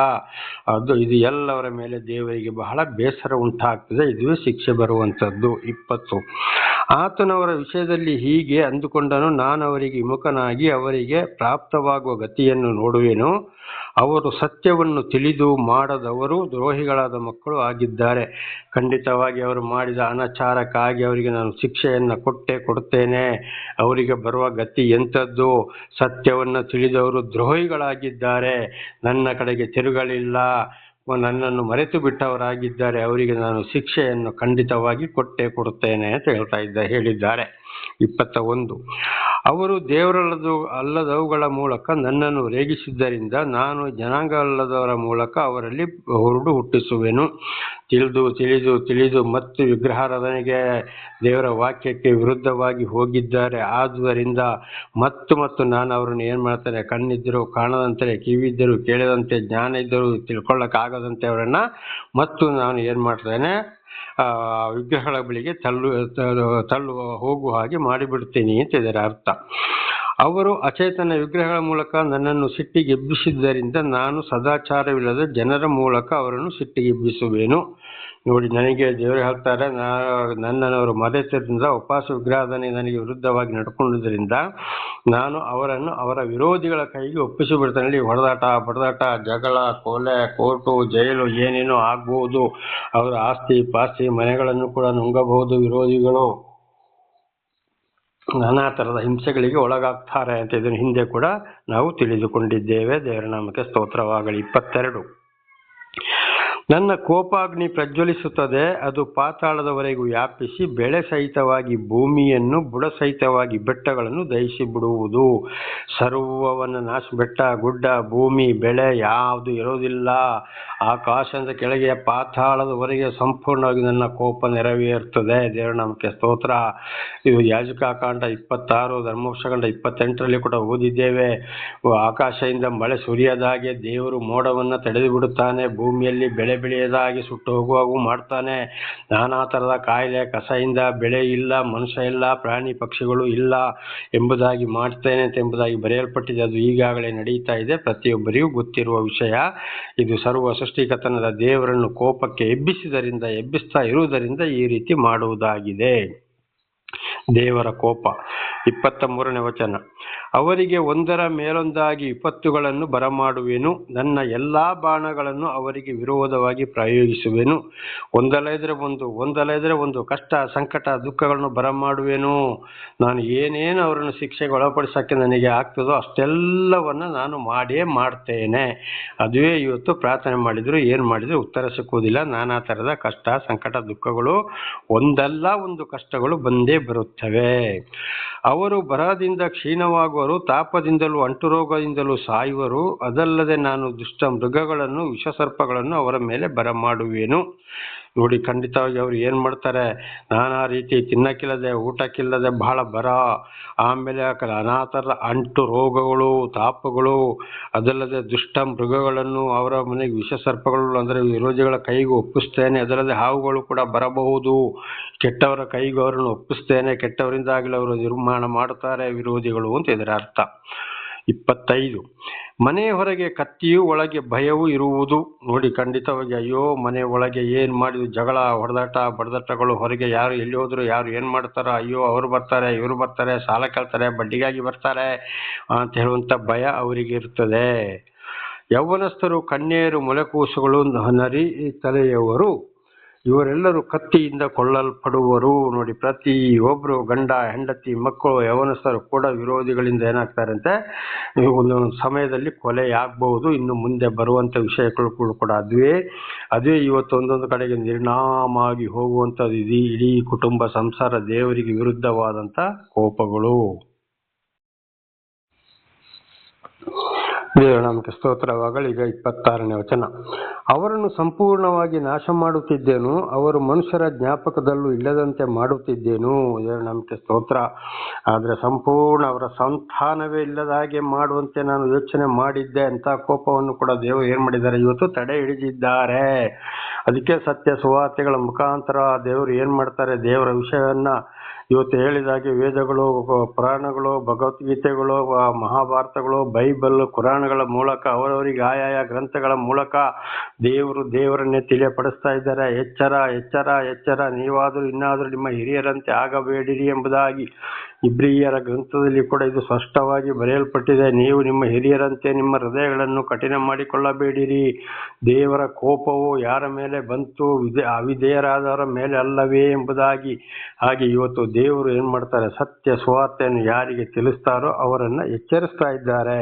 ಇದು ಎಲ್ಲವರ ಮೇಲೆ ದೇವರಿಗೆ ಬಹಳ ಬೇಸರ ಉಂಟಾಗ್ತದೆ. ಇದುವೇ ಶಿಕ್ಷೆ ಬರುವಂಥದ್ದು. 20 ಆತನವರ ವಿಷಯದಲ್ಲಿ ಹೀಗೆ ಅಂದುಕೊಂಡನು, ನಾನು ಅವರಿಗೆ ವಿಮುಖನಾಗಿ ಅವರಿಗೆ ಪ್ರಾಪ್ತವಾಗುವ ಗತಿಯನ್ನು ನೋಡುವೆನು. ಅವರು ಸತ್ಯವನ್ನು ತಿಳಿದು ಮಾಡದವರು ದ್ರೋಹಿಗಳಾದ ಮಕ್ಕಳು ಆಗಿದ್ದಾರೆ. ಖಂಡಿತವಾಗಿ ಅವರು ಮಾಡಿದ ಅನಾಚಾರಕ್ಕಾಗಿ ಅವರಿಗೆ ನಾನು ಶಿಕ್ಷೆಯನ್ನು ಕೊಡ್ತೇನೆ. ಅವರಿಗೆ ಬರುವ ಗತಿ ಎಂಥದ್ದು? ಸತ್ಯವನ್ನು ತಿಳಿದವರು ದ್ರೋಹಿಗಳಾಗಿದ್ದಾರೆ, ನನ್ನ ಕಡೆಗೆ ತಿರುಗಲಿಲ್ಲ, ನನ್ನನ್ನು ಮರೆತು ಬಿಟ್ಟವರಾಗಿದ್ದಾರೆ. ಅವರಿಗೆ ನಾನು ಶಿಕ್ಷೆಯನ್ನು ಖಂಡಿತವಾಗಿ ಕೊಡ್ತೇನೆ ಅಂತ ಹೇಳಿದ್ದಾರೆ. 21 ಅವರು ಅಲ್ಲದವುಗಳ ಮೂಲಕ ನನ್ನನ್ನು ರೇಗಿಸಿದ್ದರಿಂದ ನಾನು ಜನಾಂಗವಲ್ಲದವರ ಮೂಲಕ ಅವರಲ್ಲಿ ಹೊರಡು ಹುಟ್ಟಿಸುವೆನು. ತಿಳಿದು ಮತ್ತು ವಿಗ್ರಹಾರಾಧನೆಗೆ ದೇವರ ವಾಕ್ಯಕ್ಕೆ ವಿರುದ್ಧವಾಗಿ ಹೋಗಿದ್ದಾರೆ. ಆದುದರಿಂದ ಮತ್ತು ನಾನು ಅವರನ್ನು ಏನು ಮಾಡ್ತೇನೆ? ಕಣ್ಣಿದ್ದರೂ ಕಾಣದಂತೆ, ಕಿವಿದ್ದರೂ ಕೇಳದಂತೆ, ಜ್ಞಾನ ಇದ್ದರೂ ತಿಳ್ಕೊಳ್ಳೋಕ್ಕಾಗದಂತೆ ಅವರನ್ನು ಮತ್ತು ನಾನು ಏನು ಮಾಡ್ತೇನೆ? ವಿಗ್ರಹಗಳ ಬಳಿಗೆ ತಳ್ಳುವ ಹೋಗುವ ಹಾಗೆ ಮಾಡಿಬಿಡ್ತೀನಿ ಅಂತ ಇದರ ಅರ್ಥ. ಅವರು ಅಚೇತನ ವಿಗ್ರಹಗಳ ಮೂಲಕ ನನ್ನನ್ನು ಸಿಟ್ಟಿಗೆಬ್ಬಿಸಿದ್ದರಿಂದ ನಾನು ಸದಾಚಾರವಿಲ್ಲದ ಜನರ ಮೂಲಕ ಅವರನ್ನು ಸಿಟ್ಟಿಗೆಬ್ಬಿಸುವೆನು. ನೋಡಿ, ನನಗೆ ದೇವರು ಹೇಳ್ತಾರೆ, ನನ್ನನ್ನು ಮರೆತರಿಂದ ಉಪವಾಸ ವಿಗ್ರಹದಲ್ಲಿ ನನಗೆ ವಿರುದ್ಧವಾಗಿ ನಡ್ಕೊಂಡಿದ್ದರಿಂದ ನಾನು ಅವರನ್ನು ಅವರ ವಿರೋಧಿಗಳ ಕೈಗೆ ಒಪ್ಪಿಸಿಬಿಡ್ತೇನೆ. ಹೊಡೆದಾಟ, ಬಡದಾಟ, ಜಗಳ, ಕೊಲೆ, ಕೋರ್ಟು, ಜೈಲು ಏನೇನೋ ಆಗ್ಬಹುದು. ಅವರ ಆಸ್ತಿ ಪಾಸ್ತಿ ಮನೆಗಳನ್ನು ಕೂಡ ನುಂಗಬಹುದು. ವಿರೋಧಿಗಳು ನಾನಾ ಥರದ ಹಿಂಸೆಗಳಿಗೆ ಒಳಗಾಗ್ತಾರೆ ಅಂತ ಇದನ್ನು ಹಿಂದೆ ಕೂಡ ನಾವು ತಿಳಿದುಕೊಂಡಿದ್ದೇವೆ. ದೇವರ ನಾಮಕ್ಕೆ ಸ್ತೋತ್ರವಾಗಲಿ. 22 ನನ್ನ ಕೋಪಾಗ್ನಿ ಪ್ರಜ್ವಲಿಸುತ್ತದೆ, ಅದು ಪಾತಾಳದವರೆಗೂ ವ್ಯಾಪಿಸಿ ಬೆಳೆ ಸಹಿತವಾಗಿ ಭೂಮಿಯನ್ನು, ಬುಡ ಸಹಿತವಾಗಿ ಬೆಟ್ಟಗಳನ್ನು ದಹಿಸಿ ಬಿಡುವುದು. ಸರ್ವವನ್ನು ಬೆಟ್ಟ, ಗುಡ್ಡ, ಭೂಮಿ, ಬೆಳೆ ಯಾವುದು ಇರೋದಿಲ್ಲ. ಆಕಾಶದ ಕೆಳಗೆ ಪಾತಾಳದವರೆಗೆ ಸಂಪೂರ್ಣವಾಗಿ ನನ್ನ ಕೋಪ ನೆರವೇರುತ್ತದೆ. ದೇವರ ನಾಮಕ್ಕೆ ಸ್ತೋತ್ರ. ಇದು ಯಾಜಕಕಾಂಡ 26, ಧರ್ಮೋಪದೇಶಕಾಂಡ 28ರಲ್ಲಿ ಕೂಡ ಓದಿದ್ದೇವೆ. ಆಕಾಶದಿಂದ ಮಳೆ ಸುರಿಯದಾಗೆ ದೇವರು ಮೋಡವನ್ನು ತಡೆದು ಬಿಡುತ್ತಾನೆ. ಭೂಮಿಯಲ್ಲಿ ಬೆಳೆ ಬೆಳೆಯದಾಗಿ ಸುಟ್ಟು ಹೋಗುವಾಗೂ ಮಾಡ್ತಾನೆ. ನಾನಾ ಥರದ ಕಾಯಿಲೆ ಕಸದಿಂದ ಬೆಳೆ ಇಲ್ಲ, ಮನುಷ್ಯ ಇಲ್ಲ, ಪ್ರಾಣಿ ಪಕ್ಷಿಗಳು ಇಲ್ಲ ಎಂಬುದಾಗಿ ಮಾಡ್ತೇನೆ ಎಂಬುದಾಗಿ ಬರೆಯಲ್ಪಟ್ಟಿದೆ. ಅದು ಈಗಾಗಲೇ ನಡೀತಾ ಇದೆ, ಪ್ರತಿಯೊಬ್ಬರಿಗೂ ಗೊತ್ತಿರುವ ವಿಷಯ. ಇದು ಸರ್ವ ಸೃಷ್ಟಿಕರ್ತನಾದ ದೇವರನ್ನು ಕೋಪಕ್ಕೆ ಎಬ್ಬಿಸ್ತಾ ಇರುವುದರಿಂದ ಈ ರೀತಿ ಮಾಡುವುದಾಗಿದೆ. ದೇವರ ಕೋಪ. 23ನೇ ವಚನ. ಅವರಿಗೆ ಒಂದರ ಮೇಲೊಂದಾಗಿ ವಿಪತ್ತುಗಳನ್ನು ಬರಮಾಡುವೆನು, ನನ್ನ ಎಲ್ಲಾ ಬಾಣಗಳನ್ನು ಅವರಿಗೆ ವಿರೋಧವಾಗಿ ಪ್ರಯೋಗಿಸುವೆನು. ಒಂದಲ್ಲದ್ರೆ ಒಂದು ಕಷ್ಟ, ಸಂಕಟ, ದುಃಖಗಳನ್ನು ಬರಮಾಡುವೆನು. ನಾನು ಏನೇನು ಅವರನ್ನು ಶಿಕ್ಷೆಗೆ ಒಳಪಡಿಸೋಕ್ಕೆ ನನಗೆ ಆಗ್ತದೋ ಅಷ್ಟೆಲ್ಲವನ್ನು ನಾನು ಮಾಡೇ ಮಾಡ್ತೇನೆ. ಅದುವೇ ಇವತ್ತು ಪ್ರಾರ್ಥನೆ ಮಾಡಿದ್ರು ಏನು ಮಾಡಿದ್ರು ಉತ್ತರ ಸಿಕ್ಕುವುದಿಲ್ಲ. ನಾನಾ ಥರದ ಕಷ್ಟ, ಸಂಕಟ, ದುಃಖಗಳು, ಒಂದಲ್ಲ ಒಂದು ಕಷ್ಟಗಳು ಬಂದೇ ಬರುತ್ತವೆ. ಅವರು ಬರದಿಂದ ಕ್ಷೀಣವಾಗುವರು, ತಾಪದಿಂದಲೂ ಅಂಟುರೋಗದಿಂದಲೂ ಸಾಯುವರು. ಅದಲ್ಲದೆ ನಾನು ದುಷ್ಟ ಮೃಗಗಳನ್ನು, ವಿಷಸರ್ಪಗಳನ್ನು ಅವರ ಮೇಲೆ ಬರಮಾಡುವೆನು. ನೋಡಿ, ಖಂಡಿತವಾಗಿ ಅವರು ಏನು ಮಾಡ್ತಾರೆ, ನಾನಾ ರೀತಿ ತಿನ್ನಕ್ಕಿಲ್ಲದೆ, ಊಟಕ್ಕಿಲ್ಲದೆ ಬಹಳ ಬರ, ಆಮೇಲೆ ಅನಾಥರ ಅಂಟು ರೋಗಗಳು, ತಾಪಗಳು, ಅದಲ್ಲದೆ ದುಷ್ಟ ಮೃಗಗಳನ್ನು ಅವರ ಮನೆಗೆ, ವಿಷಸರ್ಪಗಳು ಅಂದರೆ ವಿರೋಧಿಗಳ ಕೈಗೂ ಒಪ್ಪಿಸ್ತೇನೆ. ಅದಲ್ಲದೆ ಹಾವುಗಳು ಕೂಡ ಬರಬಹುದು. ಕೆಟ್ಟವರ ಕೈಗೂ ಅವರನ್ನು ಒಪ್ಪಿಸ್ತೇನೆ. ಕೆಟ್ಟವರಿಂದಾಗಲಿ ಅವರು ನಿರ್ಮಾಣ ಮಾಡುತ್ತಾರೆ ವಿರೋಧಿಗಳು ಅಂತ ಇದರ ಅರ್ಥ. 25. ಮನೆ ಹೊರಗೆ ಕತ್ತಿಯೂ ಒಳಗೆ ಭಯವೂ ಇರುವುದು. ನೋಡಿ, ಖಂಡಿತವಾಗಿ ಅಯ್ಯೋ, ಮನೆ ಒಳಗೆ ಏನು ಮಾಡಿದ್ರು, ಜಗಳ, ಹೊಡೆದಾಟ, ಬಡದಾಟಗಳು, ಹೊರಗೆ ಯಾರು ಎಲ್ಲಿ ಹೋದ್ರು, ಯಾರು ಏನು ಮಾಡ್ತಾರೋ, ಅಯ್ಯೋ ಅವರು ಬರ್ತಾರೆ, ಇವರು ಬರ್ತಾರೆ, ಸಾಲ ಕೇಳ್ತಾರೆ, ಬಡ್ಡಿಗಾಗಿ ಬರ್ತಾರೆ ಅಂತ ಹೇಳುವಂಥ ಭಯ ಅವರಿಗೆ ಇರ್ತದೆ. ಯೌವನಸ್ಥರು, ಕನ್ಯೆಯರು, ಮೊಲೆಕೂಸುಗಳು, ನರಿ ತಲೆಯವರು ಇವರೆಲ್ಲರೂ ಕತ್ತಿಯಿಂದ ಕೊಳ್ಳಲ್ಪಡುವರು. ನೋಡಿ, ಪ್ರತಿಯೊಬ್ಬರು ಗಂಡ, ಹೆಂಡತಿ, ಮಕ್ಕಳು, ಯೌವನಸ್ಥರು ಕೂಡ ವಿರೋಧಿಗಳಿಂದ ಏನಾಗ್ತಾರಂತೆ, ಒಂದು ಸಮಯದಲ್ಲಿ ಕೊಲೆಯಾಗಬಹುದು. ಇನ್ನು ಮುಂದೆ ಬರುವಂಥ ವಿಷಯಗಳು ಕೂಡ ಅದುವೇ ಇವತ್ತು ಒಂದೊಂದು ಕಡೆಗೆ ನಿರ್ನಾಮ ಆಗಿ ಹೋಗುವಂಥದ್ದು. ಇಡೀ ಕುಟುಂಬ ಸಂಸಾರ ದೇವರಿಗೆ ವಿರುದ್ಧವಾದಂಥ ಕೋಪಗಳು. ದೇವರ ನಾಮಕ್ಕೆ ಸ್ತೋತ್ರವಾಗಲಿ. ಈಗ 26ನೇ ವಚನ. ಅವರನ್ನು ಸಂಪೂರ್ಣವಾಗಿ ನಾಶ ಮಾಡುತ್ತಿದ್ದೇನು, ಅವರು ಮನುಷ್ಯರ ಜ್ಞಾಪಕದಲ್ಲೂ ಇಲ್ಲದಂತೆ ಮಾಡುತ್ತಿದ್ದೇನು. ದೇವರ ನಾಮಕ್ಕೆ ಸ್ತೋತ್ರ. ಆದರೆ ಸಂಪೂರ್ಣ ಅವರ ಸಂತಾನವೇ ಇಲ್ಲದ ಹಾಗೆ ಮಾಡುವಂತೆ ನಾನು ಯೋಚನೆ ಮಾಡಿದ್ದೆ ಅಂತ ಕೋಪವನ್ನು ಕೂಡ ದೇವರು ಏನು ಮಾಡಿದ್ದಾರೆ, ಇವತ್ತು ತಡೆ ಹಿಡಿದಿದ್ದಾರೆ. ಅದಕ್ಕೆ ಸತ್ಯ ಸುವಾರ್ತೆಗಳ ಮುಖಾಂತರ ದೇವರು ಏನು ಮಾಡ್ತಾರೆ, ದೇವರ ವಿಷಯವನ್ನ ಇವತ್ತು ಹೇಳಿದಾಗೆ ವೇದಗಳು, ಪುರಾಣಗಳು, ಭಗವದ್ಗೀತೆಗಳು, ಮಹಾಭಾರತಗಳು, ಬೈಬಲ್, ಕುರಾನ್ಗಳ ಮೂಲಕ ಅವರವರಿಗೆ ಆಯಾಯ ಗ್ರಂಥಗಳ ಮೂಲಕ ದೇವರನ್ನೇ ತಿಳಿಯಪಡಿಸ್ತಾ ಇದ್ದಾರೆ. ಎಚ್ಚರ ಎಚ್ಚರ ಎಚ್ಚರ, ನೀವಾದರೂ ಇನ್ನಾದರೂ ನಿಮ್ಮ ಹಿರಿಯರಂತೆ ಆಗಬೇಡಿರಿ ಎಂಬುದಾಗಿ ಇಬ್ರಿಯರ ಗ್ರಂಥದಲ್ಲಿ ಕೂಡ ಇದು ಸ್ಪಷ್ಟವಾಗಿ ಬರೆಯಲ್ಪಟ್ಟಿದೆ. ನೀವು ನಿಮ್ಮ ಹಿರಿಯರಂತೆ ನಿಮ್ಮ ಹೃದಯಗಳನ್ನು ಕಠಿಣ ಮಾಡಿಕೊಳ್ಳಬೇಡಿರಿ. ದೇವರ ಕೋಪವು ಯಾರ ಮೇಲೆ ಬಂತು, ಅವಿಧೇಯರಾದವರ ಮೇಲೆ ಅಲ್ಲವೇ ಎಂಬುದಾಗಿ. ಹಾಗೆ ಇವತ್ತು ದೇವರು ಏನು ಮಾಡ್ತಾರೆ, ಸತ್ಯ ಸುವಾರ್ತೆಯನ್ನು ಯಾರಿಗೆ ತಿಳಿಸ್ತಾರೋ ಅವರನ್ನು ಎಚ್ಚರಿಸ್ತಾ ಇದ್ದಾರೆ.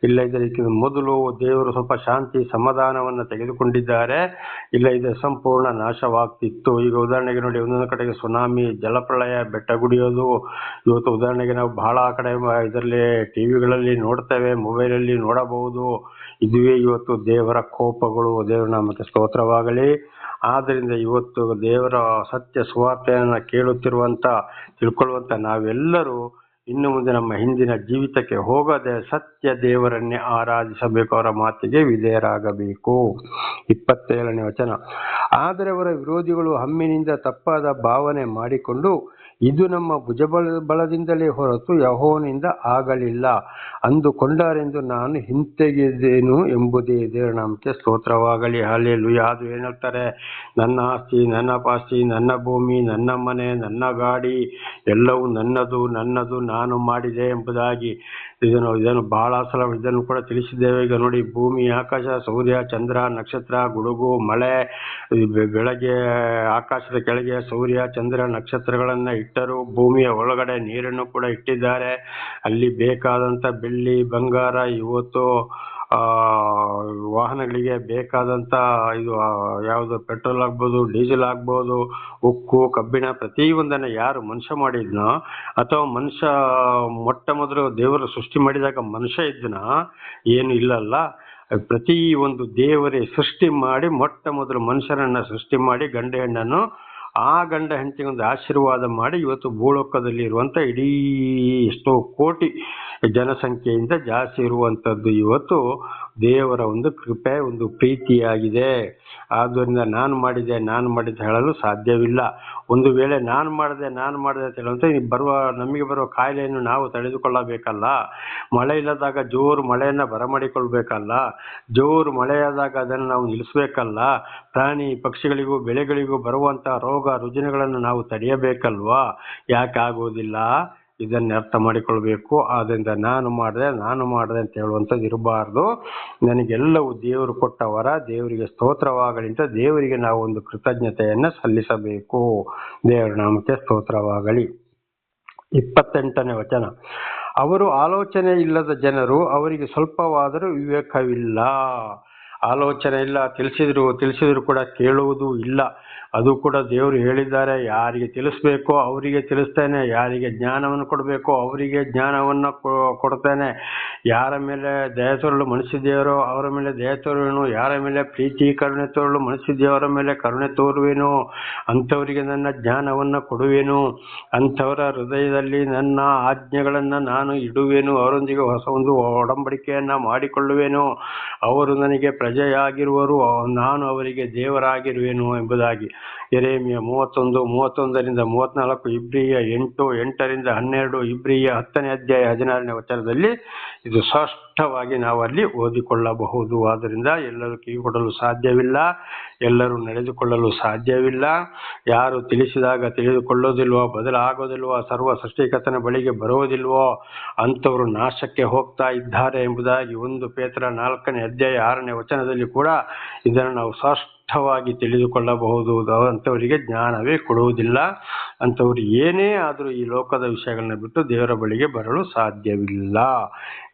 ಇಲ್ಲದಿದ್ದಕ್ಕೆ ಮೊದಲು ದೇವರು ಸ್ವಲ್ಪ ಶಾಂತಿ ಸಮಾಧಾನವನ್ನು ತೆಗೆದುಕೊಂಡಿದ್ದಾರೆ, ಇಲ್ಲದಿದ್ದರೆ ಸಂಪೂರ್ಣ ನಾಶವಾಗ್ತಿತ್ತು. ಈಗ ಉದಾಹರಣೆಗೆ ನೋಡಿ, ಒಂದೊಂದು ಕಡೆಗೆ ಸುನಾಮಿ, ಜಲಪ್ರಳಯ, ಬೆಟ್ಟಗುಡಿಯೋದು. ಇವತ್ತು ಉದಾಹರಣೆಗೆ ನಾವು ಬಹಳ ಕಡೆ ಇದರಲ್ಲಿ ಟಿವಿಗಳಲ್ಲಿ ನೋಡ್ತೇವೆ, ಮೊಬೈಲಲ್ಲಿ ನೋಡಬಹುದು. ಇದುವೇ ಇವತ್ತು ದೇವರ ಕೋಪಗಳು. ದೇವರ ನಾಮಕ್ಕೆ ಸ್ತೋತ್ರವಾಗಲಿ. ಆದ್ದರಿಂದ ಇವತ್ತು ದೇವರ ಸತ್ಯ ಸುವಾರ್ತೆಯನ್ನು ತಿಳ್ಕೊಳ್ಳುವಂತ ನಾವೆಲ್ಲರೂ ಇನ್ನು ಮುಂದೆ ನಮ್ಮ ಹಿಂದಿನ ಜೀವಿತಕ್ಕೆ ಹೋಗದೆ ಸತ್ಯ ದೇವರನ್ನೇ ಆರಾಧಿಸಬೇಕು, ಅವರ ಮಾತಿಗೆ ವಿಧೇಯರಾಗಬೇಕು. 27ನೇ ವಚನ. ಆದರೆ ಅವರ ವಿರೋಧಿಗಳು ಹಮ್ಮಿನಿಂದ ತಪ್ಪಾದ ಭಾವನೆ ಮಾಡಿಕೊಂಡು, ಇದು ನಮ್ಮ ಭುಜಬಲದಿಂದಲೇ ಹೊರತು ಯೆಹೋವನಿಂದ ಆಗಲಿಲ್ಲ ಅಂದುಕೊಂಡರೆಂದು ನಾನು ಹಿಂತೆಗೆದೆನು ಎಂಬುದೇ. ದೇವರ ನಾಮಕ್ಕೆ ಸ್ತೋತ್ರವಾಗಲಿ. ಹಲ್ಲೆಲೂಯಾ. ಅದು ಏನು ಹೇಳ್ತಾರೆ, ನನ್ನ ಆಸ್ತಿ, ನನ್ನ ಪಾಸ್ತಿ, ನನ್ನ ಭೂಮಿ, ನನ್ನ ಮನೆ, ನನ್ನ ಗಾಡಿ ಎಲ್ಲವೂ ನನ್ನದು ನಾನು ಮಾಡಿದೆ ಎಂಬುದಾಗಿ ಇದನ್ನು ಬಹಳ ಸಲ ಇದನ್ನು ಕೂಡ ತಿಳಿಸಿದ್ದೇವೆ. ಈಗ ನೋಡಿ, ಭೂಮಿ, ಆಕಾಶ, ಸೂರ್ಯ, ಚಂದ್ರ, ನಕ್ಷತ್ರ, ಗುಡುಗು, ಮಳೆ, ಬೆಳಗ್ಗೆ ಆಕಾಶದ ಕೆಳಗೆ ಸೂರ್ಯ, ಚಂದ್ರ, ನಕ್ಷತ್ರಗಳನ್ನ ಇಟ್ಟರು. ಭೂಮಿಯ ಒಳಗಡೆ ನೀರನ್ನು ಕೂಡ ಇಟ್ಟಿದ್ದಾರೆ. ಅಲ್ಲಿ ಬೇಕಾದಂತ ಬೆಳ್ಳಿ, ಬಂಗಾರ, ಇವತ್ತು ವಾಹನಗಳಿಗೆ ಬೇಕಾದಂತ ಇದು ಯಾವುದು ಪೆಟ್ರೋಲ್ ಆಗ್ಬೋದು, ಡೀಸೆಲ್ ಆಗ್ಬೋದು, ಉಕ್ಕು, ಕಬ್ಬಿಣ, ಪ್ರತಿಯೊಂದನ್ನು ಯಾರು ಮನುಷ್ಯ ಮಾಡಿದ್ನೋ, ಅಥವಾ ಮನುಷ್ಯ ಮೊಟ್ಟ ಮೊದಲು ದೇವರು ಸೃಷ್ಟಿ ಮಾಡಿದಾಗ ಮನುಷ್ಯ ಇದ್ದನ ಏನು ಇಲ್ಲಲ್ಲ, ಪ್ರತಿ ಒಂದು ದೇವರೇ ಸೃಷ್ಟಿ ಮಾಡಿ ಮೊಟ್ಟ ಮೊದಲು ಮನುಷ್ಯರನ್ನ ಸೃಷ್ಟಿ ಮಾಡಿ ಗಂಡ ಹೆಣ್ಣನ್ನು ಆ ಗಂಡ ಹೆಂಡತಿಗೆ ಒಂದು ಆಶೀರ್ವಾದ ಮಾಡಿ ಇವತ್ತು ಭೂಲೋಕದಲ್ಲಿ ಇರುವಂತ ಇಡೀ ಎಷ್ಟೋ ಕೋಟಿ ಜನಸಂಖ್ಯೆಯಿಂದ ಜಾಸ್ತಿ ಇರುವಂಥದ್ದು ಇವತ್ತು ದೇವರ ಒಂದು ಕೃಪೆ, ಒಂದು ಪ್ರೀತಿಯಾಗಿದೆ. ಆದ್ದರಿಂದ ನಾನು ಮಾಡಿದೆ ಹೇಳಲು ಸಾಧ್ಯವಿಲ್ಲ. ಒಂದು ವೇಳೆ ನಾನು ಮಾಡಿದೆ ಅಂತ ಹೇಳುವಂತೆ ನಮಗೆ ಬರುವ ಕಾಯಿಲೆಯನ್ನು ನಾವು ತಡೆದುಕೊಳ್ಳಬೇಕಲ್ಲ. ಮಳೆ ಇಲ್ಲದಾಗ ಜೋರು ಮಳೆಯನ್ನು ಬರಮಾಡಿಕೊಳ್ಬೇಕಲ್ಲ. ಜೋರು ಮಳೆಯಾದಾಗ ಅದನ್ನು ನಾವು ನಿಲ್ಲಿಸಬೇಕಲ್ಲ. ಪ್ರಾಣಿ ಪಕ್ಷಿಗಳಿಗೂ ಬೆಳೆಗಳಿಗೂ ಬರುವಂತಹ ರೋಗ ರುಜಿನಗಳನ್ನು ನಾವು ತಡೆಯಬೇಕಲ್ವಾ? ಯಾಕೆ ಆಗೋದಿಲ್ಲ? ಇದನ್ನು ಅರ್ಥ ಮಾಡಿಕೊಳ್ಬೇಕು. ಆದ್ದರಿಂದ ನಾನು ಮಾಡಿದೆ ಅಂತ ಹೇಳುವಂಥದ್ದು ಇರಬಾರ್ದು. ನನಗೆಲ್ಲವೂ ದೇವರು ಕೊಟ್ಟ ವರ, ದೇವರಿಗೆ ಸ್ತೋತ್ರವಾಗಲಿ ಅಂತ ದೇವರಿಗೆ ನಾವು ಒಂದು ಕೃತಜ್ಞತೆಯನ್ನು ಸಲ್ಲಿಸಬೇಕು. ದೇವರ ನಾಮಕ್ಕೆ ಸ್ತೋತ್ರವಾಗಲಿ. 28ನೇ ವಚನ. ಅವರು ಆಲೋಚನೆ ಇಲ್ಲದ ಜನರು, ಅವರಿಗೆ ಸ್ವಲ್ಪವಾದರೂ ವಿವೇಕವಿಲ್ಲ. ಆಲೋಚನೆ ಇಲ್ಲ, ತಿಳಿಸಿದ್ರು ಕೂಡ ಕೇಳುವುದೂ ಇಲ್ಲ. ಅದು ಕೂಡ ದೇವರು ಹೇಳಿದ್ದಾರೆ, ಯಾರಿಗೆ ತಿಳಿಸ್ಬೇಕೋ ಅವರಿಗೆ ತಿಳಿಸ್ತೇನೆ, ಯಾರಿಗೆ ಜ್ಞಾನವನ್ನು ಕೊಡಬೇಕೋ ಅವರಿಗೆ ಜ್ಞಾನವನ್ನು ಕೊಡ್ತೇನೆ. ಯಾರ ಮೇಲೆ ದಯೆ ತೋರಲು ಮನಸ್ಸಿದೆಯರೋ ಅವರ ಮೇಲೆ ದಯೆ ತೋರುವೆನು, ಯಾರ ಮೇಲೆ ಪ್ರೀತಿ ಕರುಣೆ ತೋರಲು ಮನಸ್ಸಿದೆಯವರ ಮೇಲೆ ಕರುಣೆ ತೋರುವೆನು. ಅಂಥವರಿಗೆ ನನ್ನ ಜ್ಞಾನವನ್ನು ಕೊಡುವೆನು. ಅಂಥವರ ಹೃದಯದಲ್ಲಿ ನನ್ನ ಆಜ್ಞೆಗಳನ್ನು ನಾನು ಇಡುವೆನು. ಅವರೊಂದಿಗೆ ಹೊಸ ಒಂದು ಒಡಂಬಡಿಕೆಯನ್ನು ಮಾಡಿಕೊಳ್ಳುವೆನು. ಅವರು ನನಗೆ ಪ್ರಜೆಯಾಗಿರುವರು, ನಾನು ಅವರಿಗೆ ದೇವರಾಗಿರುವೆನು ಎಂಬುದಾಗಿ. ಯೆರೆಮೀಯ 31:31-34, ಇಬ್ರಿಯ 8:8-12, ಇಬ್ರಿಯ 10ನೇ ಅಧ್ಯಾಯ 16ನೇ ವಚನದಲ್ಲಿ ಇದು ಸ್ಪಷ್ಟವಾಗಿ ನಾವು ಅಲ್ಲಿ ಓದಿಕೊಳ್ಳಬಹುದು. ಆದ್ದರಿಂದ ಎಲ್ಲರೂ ಕಿವಿಗೊಡಲು ಸಾಧ್ಯವಿಲ್ಲ, ಎಲ್ಲರೂ ನಡೆದುಕೊಳ್ಳಲು ಸಾಧ್ಯವಿಲ್ಲ. ಯಾರು ತಿಳಿಸಿದಾಗ ತಿಳಿದುಕೊಳ್ಳೋದಿಲ್ವೋ, ಬದಲಾಗೋದಿಲ್ವೋ, ಸರ್ವ ಸೃಷ್ಟಿಕರ್ತನ ಬಳಿಗೆ ಬರೋದಿಲ್ವೋ ಅಂಥವರು ನಾಶಕ್ಕೆ ಹೋಗ್ತಾ ಇದ್ದಾರೆ ಎಂಬುದಾಗಿ 1 ಪೇತ್ರ 4ನೇ ಅಧ್ಯಾಯ 6ನೇ ವಚನದಲ್ಲಿ ಕೂಡ ಇದನ್ನು ನಾವು ಸ್ಪಷ್ಟವಾಗಿ ತಿಳಿದುಕೊಳ್ಳಬಹುದು. ಅಂಥವರಿಗೆ ಜ್ಞಾನವೇ ಕೊಡುವುದಿಲ್ಲ. ಅಂಥವ್ರು ಏನೇ ಆದರೂ ಈ ಲೋಕದ ವಿಷಯಗಳನ್ನ ಬಿಟ್ಟು ದೇವರ ಬಳಿಗೆ ಬರಲು ಸಾಧ್ಯವಿಲ್ಲ.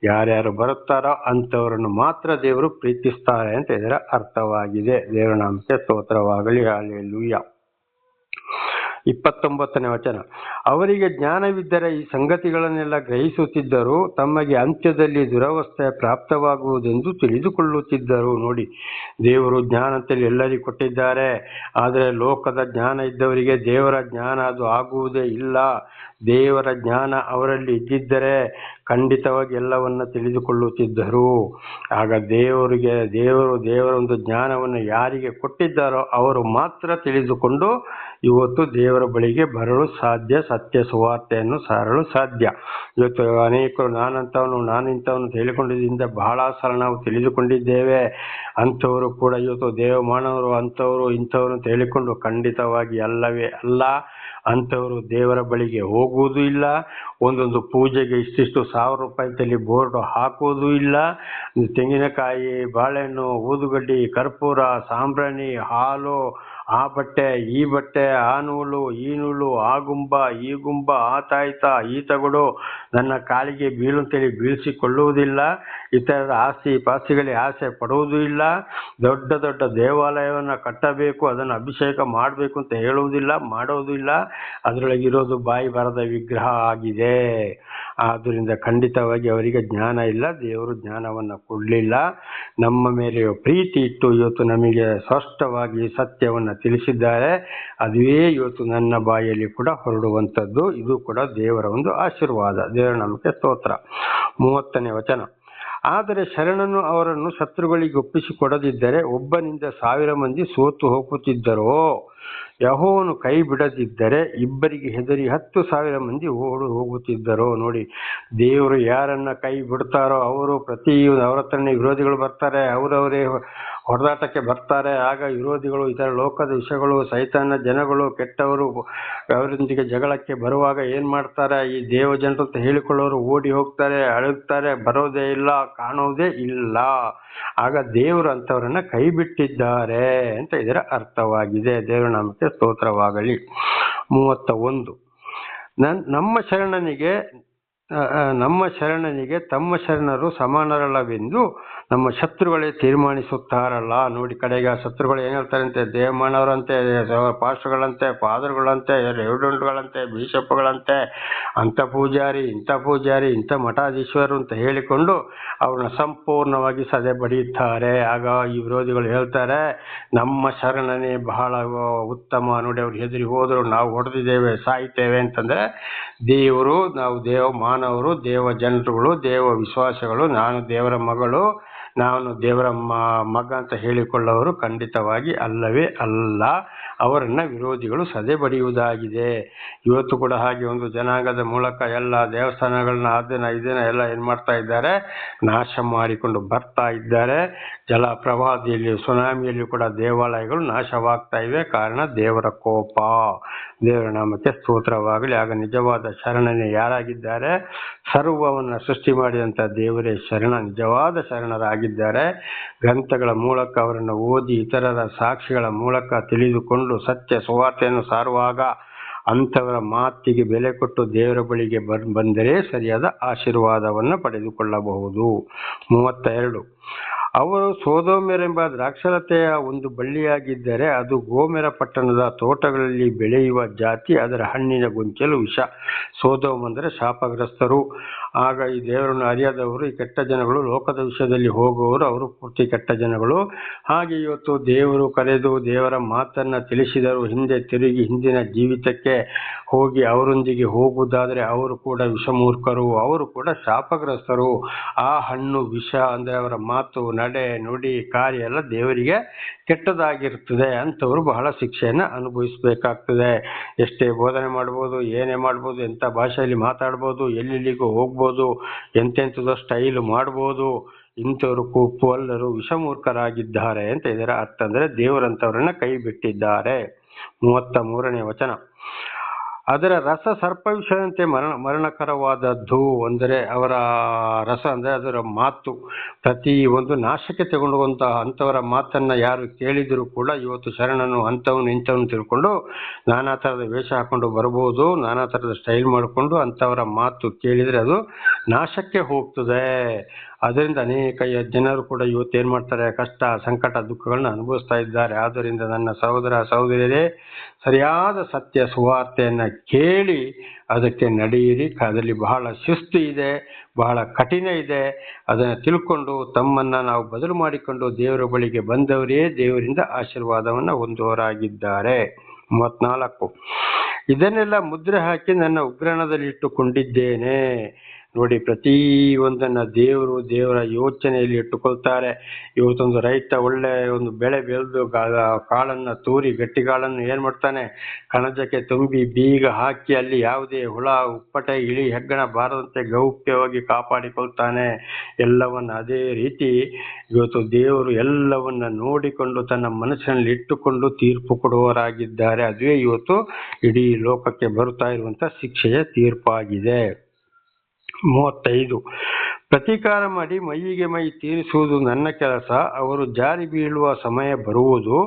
ಯಾರ್ಯಾರು ಬರುತ್ತಾರೋ ಅಂಥವರನ್ನು ಮಾತ್ರ ದೇವರು ಪ್ರೀತಿಸ್ತಾರೆ ಅಂತ ಇದರ ಅರ್ಥವಾಗಿದೆ. ದೇವರ ನಾಮಕ್ಕೆ ಸ್ತೋತ್ರವಾಗಲಿ. ಹಲ್ಲೆಲೂಯಾ. 29ನೇ ವಚನ. ಅವರಿಗೆ ಜ್ಞಾನವಿದ್ದರೆ ಈ ಸಂಗತಿಗಳನ್ನೆಲ್ಲ ಗ್ರಹಿಸುತ್ತಿದ್ದರು, ತಮಗೆ ಅಂತ್ಯದಲ್ಲಿ ದುರವಸ್ಥೆ ಪ್ರಾಪ್ತವಾಗುವುದೆಂದು ತಿಳಿದುಕೊಳ್ಳುತ್ತಿದ್ದರು. ನೋಡಿ, ದೇವರು ಜ್ಞಾನ ಅಂತೇಳಿ ಎಲ್ಲರಿಗೂ ಕೊಟ್ಟಿದ್ದಾರೆ. ಆದರೆ ಲೋಕದ ಜ್ಞಾನ ಇದ್ದವರಿಗೆ ದೇವರ ಜ್ಞಾನ ಅದು ಆಗುವುದೇ ಇಲ್ಲ. ದೇವರ ಜ್ಞಾನ ಅವರಲ್ಲಿ ಇದ್ದಿದ್ದರೆ ಖಂಡಿತವಾಗಿ ಎಲ್ಲವನ್ನ ತಿಳಿದುಕೊಳ್ಳುತ್ತಿದ್ದರು. ಆಗ ದೇವರ ಒಂದು ಜ್ಞಾನವನ್ನು ಯಾರಿಗೆ ಕೊಟ್ಟಿದ್ದಾರೋ ಅವರು ಮಾತ್ರ ತಿಳಿದುಕೊಂಡು ಇವತ್ತು ದೇವರ ಬಳಿಗೆ ಬರಲು ಸಾಧ್ಯ, ಸತ್ಯ ಸುವಾರ್ತೆಯನ್ನು ಸಾರಲು ಸಾಧ್ಯ. ಇವತ್ತು ಅನೇಕರು ನಾನಿಂಥವನು ಹೇಳಿಕೊಂಡಿದ್ದರಿಂದ ಬಹಳ ಸಲ ನಾವು ತಿಳಿದುಕೊಂಡಿದ್ದೇವೆ. ಅಂಥವರು ಕೂಡ ಇವತ್ತು ದೇವಮಾನವರು ಅಂಥವರು ಇಂಥವರು ಅಂತ ಹೇಳಿಕೊಂಡು ಖಂಡಿತವಾಗಿ ಅಲ್ಲವೇ ಅಲ್ಲ. ಅಂಥವರು ದೇವರ ಬಳಿಗೆ ಹೋಗುವುದೂ ಇಲ್ಲ. ಒಂದೊಂದು ಪೂಜೆಗೆ ಇಷ್ಟಿಷ್ಟು ₹1000 ಬೋರ್ಡ್ ಹಾಕುವುದೂ ಇಲ್ಲ. ತೆಂಗಿನಕಾಯಿ, ಬಾಳೆಹಣ್ಣು, ಊದುಗಡ್ಡಿ, ಕರ್ಪೂರ, ಸಾಂಬ್ರಾಣಿ, ಹಾಲು, ಆ ಬಟ್ಟೆ, ಈ ಬಟ್ಟೆ, ಆ ನೂಲು, ಈ ನೂಲು, ಆ ಗುಂಬ, ಈ ಗುಂಬ, ಆ ತಾಯ್ತ, ಈ ತಗಡು ನನ್ನ ಕಾಲಿಗೆ ಬೀಳುತ್ತೇಳಿ ಬೀಳಿಸಿಕೊಳ್ಳುವುದಿಲ್ಲ. ಇತರರ ಆಸ್ತಿ ಪಾಸ್ತಿಗಳಿಗೆ ಆಸೆ ಪಡುವುದೂ ಇಲ್ಲ. ದೊಡ್ಡ ದೊಡ್ಡ ದೇವಾಲಯವನ್ನು ಕಟ್ಟಬೇಕು, ಅದನ್ನು ಅಭಿಷೇಕ ಮಾಡಬೇಕು ಅಂತ ಹೇಳುವುದಿಲ್ಲ, ಮಾಡೋದು ಇಲ್ಲ. ಅದರೊಳಗಿರೋದು ಬಾಯಿ ಬರದ ವಿಗ್ರಹ ಆಗಿದೆ. ಆದ್ದರಿಂದ ಖಂಡಿತವಾಗಿ ಅವರಿಗೆ ಜ್ಞಾನ ಇಲ್ಲ, ದೇವರು ಜ್ಞಾನವನ್ನು ಕೊಡಲಿಲ್ಲ. ನಮ್ಮ ಮೇಲೆ ಪ್ರೀತಿ ಇಟ್ಟು ಇವತ್ತು ನಮಗೆ ಸ್ಪಷ್ಟವಾಗಿ ಸತ್ಯವನ್ನು ತಿಳಿಸಿದ್ದಾರೆ. ಅದುವೇ ಇವತ್ತು ನನ್ನ ಬಾಯಲ್ಲಿ ಕೂಡ ಹೊರಡುವಂಥದ್ದು. ಇದು ಕೂಡ ದೇವರ ಒಂದು ಆಶೀರ್ವಾದ. ದೇವರ ನಾಮಕ್ಕೆ ಸ್ತೋತ್ರ. 30ನೇ ವಚನ. ಆದರೆ ಶರಣನು ಅವರನ್ನು ಶತ್ರುಗಳಿಗೆ ಒಪ್ಪಿಸಿಕೊಡದಿದ್ದರೆ ಒಬ್ಬನಿಂದ 1000 ಮಂದಿ ಸೋತು ಹೋಗುತ್ತಿದ್ದರೋ, ಯೆಹೋವನು ಕೈ ಬಿಡದಿದ್ದರೆ ಇಬ್ಬರಿಗೆ ಹೆದರಿ 10,000 ಮಂದಿ ಓಡಿ ಹೋಗುತ್ತಿದ್ದರೋ. ನೋಡಿ, ದೇವರು ಯಾರನ್ನ ಕೈ ಬಿಡ್ತಾರೋ ಅವರು ಅವರ ಹತ್ರನೇ ವಿರೋಧಿಗಳು ಬರ್ತಾರೆ, ಅವರವರೇ ಹೊಡೆದಾಟಕ್ಕೆ ಬರ್ತಾರೆ. ಆಗ ವಿರೋಧಿಗಳು, ಇತರ ಲೋಕದ ವಿಷಯಗಳು, ಸೈತಾನ ಜನಗಳು, ಕೆಟ್ಟವರು ಅವರೊಂದಿಗೆ ಜಗಳಕ್ಕೆ ಬರುವಾಗ ಏನ್ ಮಾಡ್ತಾರೆ? ಈ ದೇವ ಜನರು ಅಂತ ಹೇಳಿಕೊಳ್ಳೋರು ಓಡಿ ಹೋಗ್ತಾರೆ, ಅಳುತ್ತಾರೆ, ಬರೋದೇ ಇಲ್ಲ, ಕಾಣೋದೇ ಇಲ್ಲ. ಆಗ ದೇವರು ಅಂಥವರನ್ನ ಕೈ ಬಿಟ್ಟಿದ್ದಾರೆ ಅಂತ ಇದರ ಅರ್ಥವಾಗಿದೆ. ದೇವರ ನಾಮಕ್ಕೆ ಸ್ತೋತ್ರವಾಗಲಿ. 31. ನಮ್ಮ ಶರಣನಿಗೆ ತಮ್ಮ ಶರಣರು ಸಮಾನರಲ್ಲವೆಂದು ನಮ್ಮ ಶತ್ರುಗಳೇ ತೀರ್ಮಾನಿಸುತ್ತಾರಲ್ಲ. ನೋಡಿ, ಕಡೆಗೆ ಆ ಶತ್ರುಗಳು ಏನ್ ಹೇಳ್ತಾರಂತೆ? ದೇವಮಾನವರಂತೆ, ಪಾಸ್ಟರ್ಗಳಂತೆ, ಫಾದರ್ಗಳಂತೆ, ರೆವರೆಂಡ್ಗಳಂತೆ, ಬಿಷಪ್ಗಳಂತೆ, ಇಂಥ ಪೂಜಾರಿ, ಇಂಥ ಮಠಾಧೀಶ್ವರರು ಅಂತ ಹೇಳಿಕೊಂಡು ಅವ್ರನ್ನ ಸಂಪೂರ್ಣವಾಗಿ ಸದೆ ಬಡಿಯುತ್ತಾರೆ. ಆಗ ಈ ವಿರೋಧಿಗಳು ಹೇಳ್ತಾರೆ, ನಮ್ಮ ಶರಣನೇ ಬಹಳ ಉತ್ತಮ, ನೋಡಿ ಅವ್ರು ಹೆದರಿ ಹೋದ್ರು, ನಾವು ಹೊಡೆದಿದ್ದೇವೆ, ಸಾಯ್ತೇವೆ ಅಂತಂದ್ರೆ ನಾವು ದೇವ ಮಾನವರು, ದೇವ ಜನರುಗಳು, ದೇವ ವಿಶ್ವಾಸಗಳು, ನಾನು ದೇವರ ಮಗಳು, ನಾನು ದೇವರ ಮಗ ಅಂತ ಹೇಳಿಕೊಳ್ಳುವವರು ಖಂಡಿತವಾಗಿ ಅಲ್ಲವೇ ಅಲ್ಲ. ಅವರನ್ನ ವಿರೋಧಿಗಳು ಸದೆ ಬಡಿಯುವುದಾಗಿದೆ. ಇವತ್ತು ಕೂಡ ಹಾಗೆ ಒಂದು ಜನಾಂಗದ ಮೂಲಕ ಎಲ್ಲ ದೇವಸ್ಥಾನಗಳನ್ನ ಅದನ್ನ ಇದನ್ನ ಎಲ್ಲ ಏನ್ ಮಾಡ್ತಾ ಇದ್ದಾರೆ, ನಾಶ ಮಾಡಿಕೊಂಡು ಬರ್ತಾ ಇದ್ದಾರೆ. ಜಲ ಪ್ರವಾಹದಲ್ಲಿ ಸುನಾಮಿಯಲ್ಲಿ ಕೂಡ ದೇವಾಲಯಗಳು ನಾಶವಾಗ್ತಾ ಇವೆ. ಕಾರಣ ದೇವರ ಕೋಪ. ದೇವರ ನಾಮಕ್ಕೆ ಸ್ತೋತ್ರವಾಗಲಿ. ಆಗ ನಿಜವಾದ ಶರಣನೇ ಯಾರಾಗಿದ್ದಾರೆ? ಸರ್ವವನ್ನ ಸೃಷ್ಟಿ ಮಾಡಿದಂಥ ದೇವರೇ ನಿಜವಾದ ಶರಣರಾಗಿದ್ದಾರೆ. ಗ್ರಂಥಗಳ ಮೂಲಕ ಅವರನ್ನು ಓದಿ ಇತರರ ಸಾಕ್ಷಿಗಳ ಮೂಲಕ ತಿಳಿದುಕೊಂಡು ಸತ್ಯ ಸುವಾರ್ತೆಯನ್ನು ಸಾರುವಾಗ ಅಂಥವರ ಮಾತಿಗೆ ಬೆಲೆ ಕೊಟ್ಟು ದೇವರ ಬಳಿಗೆ ಬಂದರೆ ಸರಿಯಾದ ಆಶೀರ್ವಾದವನ್ನು ಪಡೆದುಕೊಳ್ಳಬಹುದು. 32. ಅವರು ಸೊದೋಮೆರೆಂಬ ದ್ರಾಕ್ಷಾಲತೆಯ ಒಂದು ಬಳ್ಳಿಯಾಗಿದ್ದರೆ ಅದು ಗೋಮೆರ ಪಟ್ಟಣದ ತೋಟಗಳಲ್ಲಿ ಬೆಳೆಯುವ ಜಾತಿ, ಅದರ ಹಣ್ಣಿನ ಗೊಂಚಲು ವಿಷ. ಸೊದೋಮ್ ಅಂದರೆ ಶಾಪಗ್ರಸ್ತರು. ಆಗ ಈ ದೇವರನ್ನು ಅರಿಯದವರು, ಈ ಕೆಟ್ಟ ಜನಗಳು, ಲೋಕದ ವಿಷಯದಲ್ಲಿ ಹೋಗುವವರು, ಅವರು ಪೂರ್ತಿ ಕೆಟ್ಟ ಜನಗಳು. ಹಾಗೆ ಇವತ್ತು ದೇವರು ಕರೆದು ದೇವರ ಮಾತನ್ನ ತಿಳಿಸಿದರು ಹಿಂದೆ ತಿರುಗಿ ಹಿಂದಿನ ಜೀವಿತಕ್ಕೆ ಹೋಗಿ ಅವರೊಂದಿಗೆ ಹೋಗುವುದಾದರೆ ಅವರು ಕೂಡ ವಿಷಮೂರ್ಖರು, ಅವರು ಕೂಡ ಶಾಪಗ್ರಸ್ತರು. ಆ ಹಣ್ಣು ವಿಷ ಅಂದರೆ ಅವರ ಮಾತು, ನಡೆ, ನುಡಿ, ಕಾರ್ಯ ಎಲ್ಲ ದೇವರಿಗೆ ಕೆಟ್ಟದಾಗಿರ್ತದೆ. ಅಂಥವ್ರು ಬಹಳ ಶಿಕ್ಷೆಯನ್ನು ಅನುಭವಿಸಬೇಕಾಗ್ತದೆ. ಎಷ್ಟೇ ಬೋಧನೆ ಮಾಡ್ಬೋದು, ಏನೇ ಮಾಡ್ಬೋದು, ಎಂಥ ಭಾಷೆಯಲ್ಲಿ ಮಾತಾಡ್ಬೋದು, ಎಲ್ಲೆಲ್ಲಿಗೂ ಹೋಗ್ಬೋದು, ಎಂತೆಂಥದ್ದು ಸ್ಟೈಲ್ ಮಾಡ್ಬೋದು. ಇಂಥವರು ಕುಪ್ಪಲ್ಲರು ವಿಷಮೂರ್ಖರಾಗಿದ್ದಾರೆ ಅಂತ ಇದರ ಅರ್ಥ. ಅಂದರೆ ದೇವರಂಥವರನ್ನ ಕೈ ಬಿಟ್ಟಿದ್ದಾರೆ. 33ನೇ ವಚನ. ಅದರ ರಸ ಸರ್ಪವಿಷದಂತೆ ಮರಣಕರವಾದದ್ದು. ಅಂದರೆ ಅವರ ರಸ ಅಂದರೆ ಅದರ ಮಾತು ಪ್ರತಿ ಒಂದು ನಾಶಕ್ಕೆ ತಗೊಂಡುವಂತಹ ಅಂಥವರ ಮಾತನ್ನ ಯಾರು ಕೇಳಿದರೂ ಕೂಡ ಇವತ್ತು ಶರಣನು ಅಂಥವನು ಇಂಥವನು ತಿಳ್ಕೊಂಡು ನಾನಾ ಥರದ ವೇಷ ಹಾಕೊಂಡು ಬರ್ಬೋದು, ನಾನಾ ಥರದ ಸ್ಟೈಲ್ ಮಾಡಿಕೊಂಡು ಅಂಥವರ ಮಾತು ಕೇಳಿದರೆ ಅದು ನಾಶಕ್ಕೆ ಹೋಗ್ತದೆ. ಅದರಿಂದ ಅನೇಕ ಜನರು ಕೂಡ ಇವತ್ತು ಏನು ಮಾಡ್ತಾರೆ, ಕಷ್ಟ ಸಂಕಟ ದುಃಖಗಳನ್ನ ಅನುಭವಿಸ್ತಾ ಇದ್ದಾರೆ. ಆದ್ದರಿಂದ ನನ್ನ ಸಹೋದರ ಸಹೋದರಿಯರೇ, ಸರಿಯಾದ ಸತ್ಯ ಸುವಾರ್ತೆಯನ್ನು ಕೇಳಿ ಅದಕ್ಕೆ ನಡೆಯಿರಿ. ಅದರಲ್ಲಿ ಬಹಳ ಶಿಸ್ತು ಇದೆ, ಬಹಳ ಕಠಿಣ ಇದೆ. ಅದನ್ನು ತಿಳ್ಕೊಂಡು ತಮ್ಮನ್ನು ನಾವು ಬದಲು ಮಾಡಿಕೊಂಡು ದೇವರ ಬಳಿಗೆ ಬಂದವರೇ ದೇವರಿಂದ ಆಶೀರ್ವಾದವನ್ನು ಹೊಂದುವವರಾಗಿದ್ದಾರೆ. 34. ಇದನ್ನೆಲ್ಲ ಮುದ್ರೆ ಹಾಕಿ ನನ್ನ ಉಗ್ರಾಣದಲ್ಲಿ ಇಟ್ಟುಕೊಂಡಿದ್ದೇನೆ. ನೋಡಿ, ಪ್ರತಿ ಒಂದನ್ನ ದೇವರ ಯೋಚನೆಯಲ್ಲಿ ಇಟ್ಟುಕೊಳ್ತಾರೆ. ಇವತ್ತೊಂದು ರೈತ ಒಳ್ಳೆ ಒಂದು ಬೆಳೆ ಬೆಳೆದು ಕಾಳನ್ನ ತೂರಿ ಗಟ್ಟಿ ಕಾಳನ್ನು ಏನ್ ಮಾಡ್ತಾನೆ, ಕಣಜಕ್ಕೆ ತುಂಬಿ ಬೀಗ ಹಾಕಿ ಅಲ್ಲಿ ಯಾವುದೇ ಹುಳ ಉಪ್ಪಟೆ ಇಳಿ ಹೆಗ್ಗಣ ಬಾರದಂತೆ ಗೌಪ್ಯವಾಗಿ ಕಾಪಾಡಿಕೊಳ್ತಾನೆ ಎಲ್ಲವನ್ನ. ಅದೇ ರೀತಿ ಇವತ್ತು ದೇವರು ಎಲ್ಲವನ್ನ ನೋಡಿಕೊಂಡು ತನ್ನ ಮನಸ್ಸಿನಲ್ಲಿ ಇಟ್ಟುಕೊಂಡು ತೀರ್ಪು ಕೊಡುವವರಾಗಿದ್ದಾರೆ. ಅದುವೇ ಇವತ್ತು ಇಡೀ ಲೋಕಕ್ಕೆ ಬರುತ್ತಾ ಇರುವಂತ ಶಿಕ್ಷೆಯ ತೀರ್ಪಾಗಿದೆ. 35. ಪ್ರತೀಕಾರ ಮಾಡಿ ಮೈಯಿಗೆ ಮೈ ತೀರಿಸುವುದು ನನ್ನ ಕೆಲಸ. ಅವರು ಜಾರಿ ಬೀಳುವ ಸಮಯ ಬರುವುದು,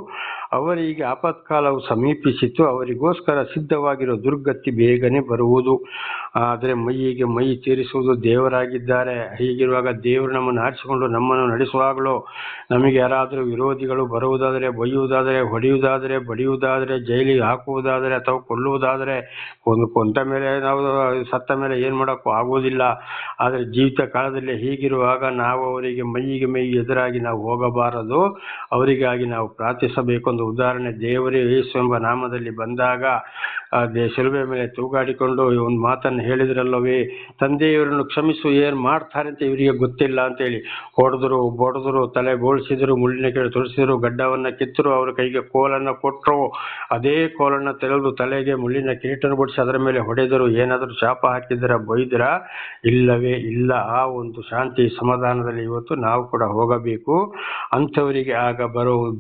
ಅವರಿಗೆ ಆಪತ್ಕಾಲವು ಸಮೀಪಿಸಿತು, ಅವರಿಗೋಸ್ಕರ ಸಿದ್ಧವಾಗಿರೋ ದುರ್ಗತಿ ಬೇಗನೆ ಬರುವುದು. ಆದರೆ ಮೈಯಿಗೆ ಮೈ ತೀರಿಸುವುದು ದೇವರಾಗಿದ್ದಾರೆ. ಹೀಗಿರುವಾಗ ದೇವರು ನಮ್ಮನ್ನು ಆರಿಸಿಕೊಂಡು ನಮ್ಮನ್ನು ನಡೆಸುವಾಗಲೂ ನಮಗೆ ಯಾರಾದರೂ ವಿರೋಧಿಗಳು ಬರುವುದಾದರೆ, ಬೈಯುವುದಾದರೆ, ಹೊಡೆಯುವುದಾದರೆ, ಬಡಿಯುವುದಾದರೆ, ಜೈಲಿಗೆ ಹಾಕುವುದಾದರೆ ಅಥವಾ ಕೊಲ್ಲುವುದಾದರೆ, ಕೊಂದ ಮೇಲೆ ನಾವು ಸತ್ತ ಮೇಲೆ ಏನು ಮಾಡೋಕ್ಕೂ ಆಗುವುದಿಲ್ಲ. ಆದರೆ ಜೀವಿತ ಕಾಲದಲ್ಲಿ ಹೀಗಿರುವಾಗ ನಾವು ಅವರಿಗೆ ಮೈಯಿಗೆ ಮೈ ಎದುರಾಗಿ ನಾವು ಹೋಗಬಾರದು. ಅವರಿಗಾಗಿ ನಾವು ಪ್ರಾರ್ಥಿಸಬೇಕು. ಒಂದು ಉದಾಹರಣೆ, ದೇವರೇ ಯೇಸು ಎಂಬ ನಾಮದಲ್ಲಿ ಬಂದಾಗ ಶಿಲುಬೆ ಮೇಲೆ ತೂಗಾಡಿಕೊಂಡು ಒಂದು ಮಾತನ್ನು ಹೇಳಿದ್ರಲ್ಲವೇ, ತಂದೆಯವರನ್ನು ಕ್ಷಮಿಸು, ಏನು ಮಾಡ್ತಾರೆ ಅಂತ ಇವರಿಗೆ ಗೊತ್ತಿಲ್ಲ ಅಂತೇಳಿ ಹೊಡೆದ್ರು, ಬಡಿದ್ರು, ತಲೆ ಬೋಳಿಸಿದ್ರು, ಮುಳ್ಳಿನ ಕೆಳಗೆ ತುಳಿಸಿದ್ರು, ಗಡ್ಡವನ್ನು ಕಿತ್ತರು, ಅವರ ಕೈಗೆ ಕೋಲನ್ನು ಕೊಟ್ಟರು. ಅದೇ ಕೋಲನ್ನು ತೆಗೆದು ತಲೆಗೆ ಮುಳ್ಳಿನ ಕಿರೀಟನ್ನು ಬಡಿಸಿ ಅದರ ಮೇಲೆ ಹೊಡೆದರು. ಏನಾದರೂ ಶಾಪ ಹಾಕಿದ್ರ, ಬೈದ್ರ? ಇಲ್ಲವೇ ಇಲ್ಲ. ಆ ಒಂದು ಶಾಂತಿ ಸಮಾಧಾನದಲ್ಲಿ ಇವತ್ತು ನಾವು ಕೂಡ ಹೋಗಬೇಕು. ಅಂಥವರಿಗೆ ಆಗ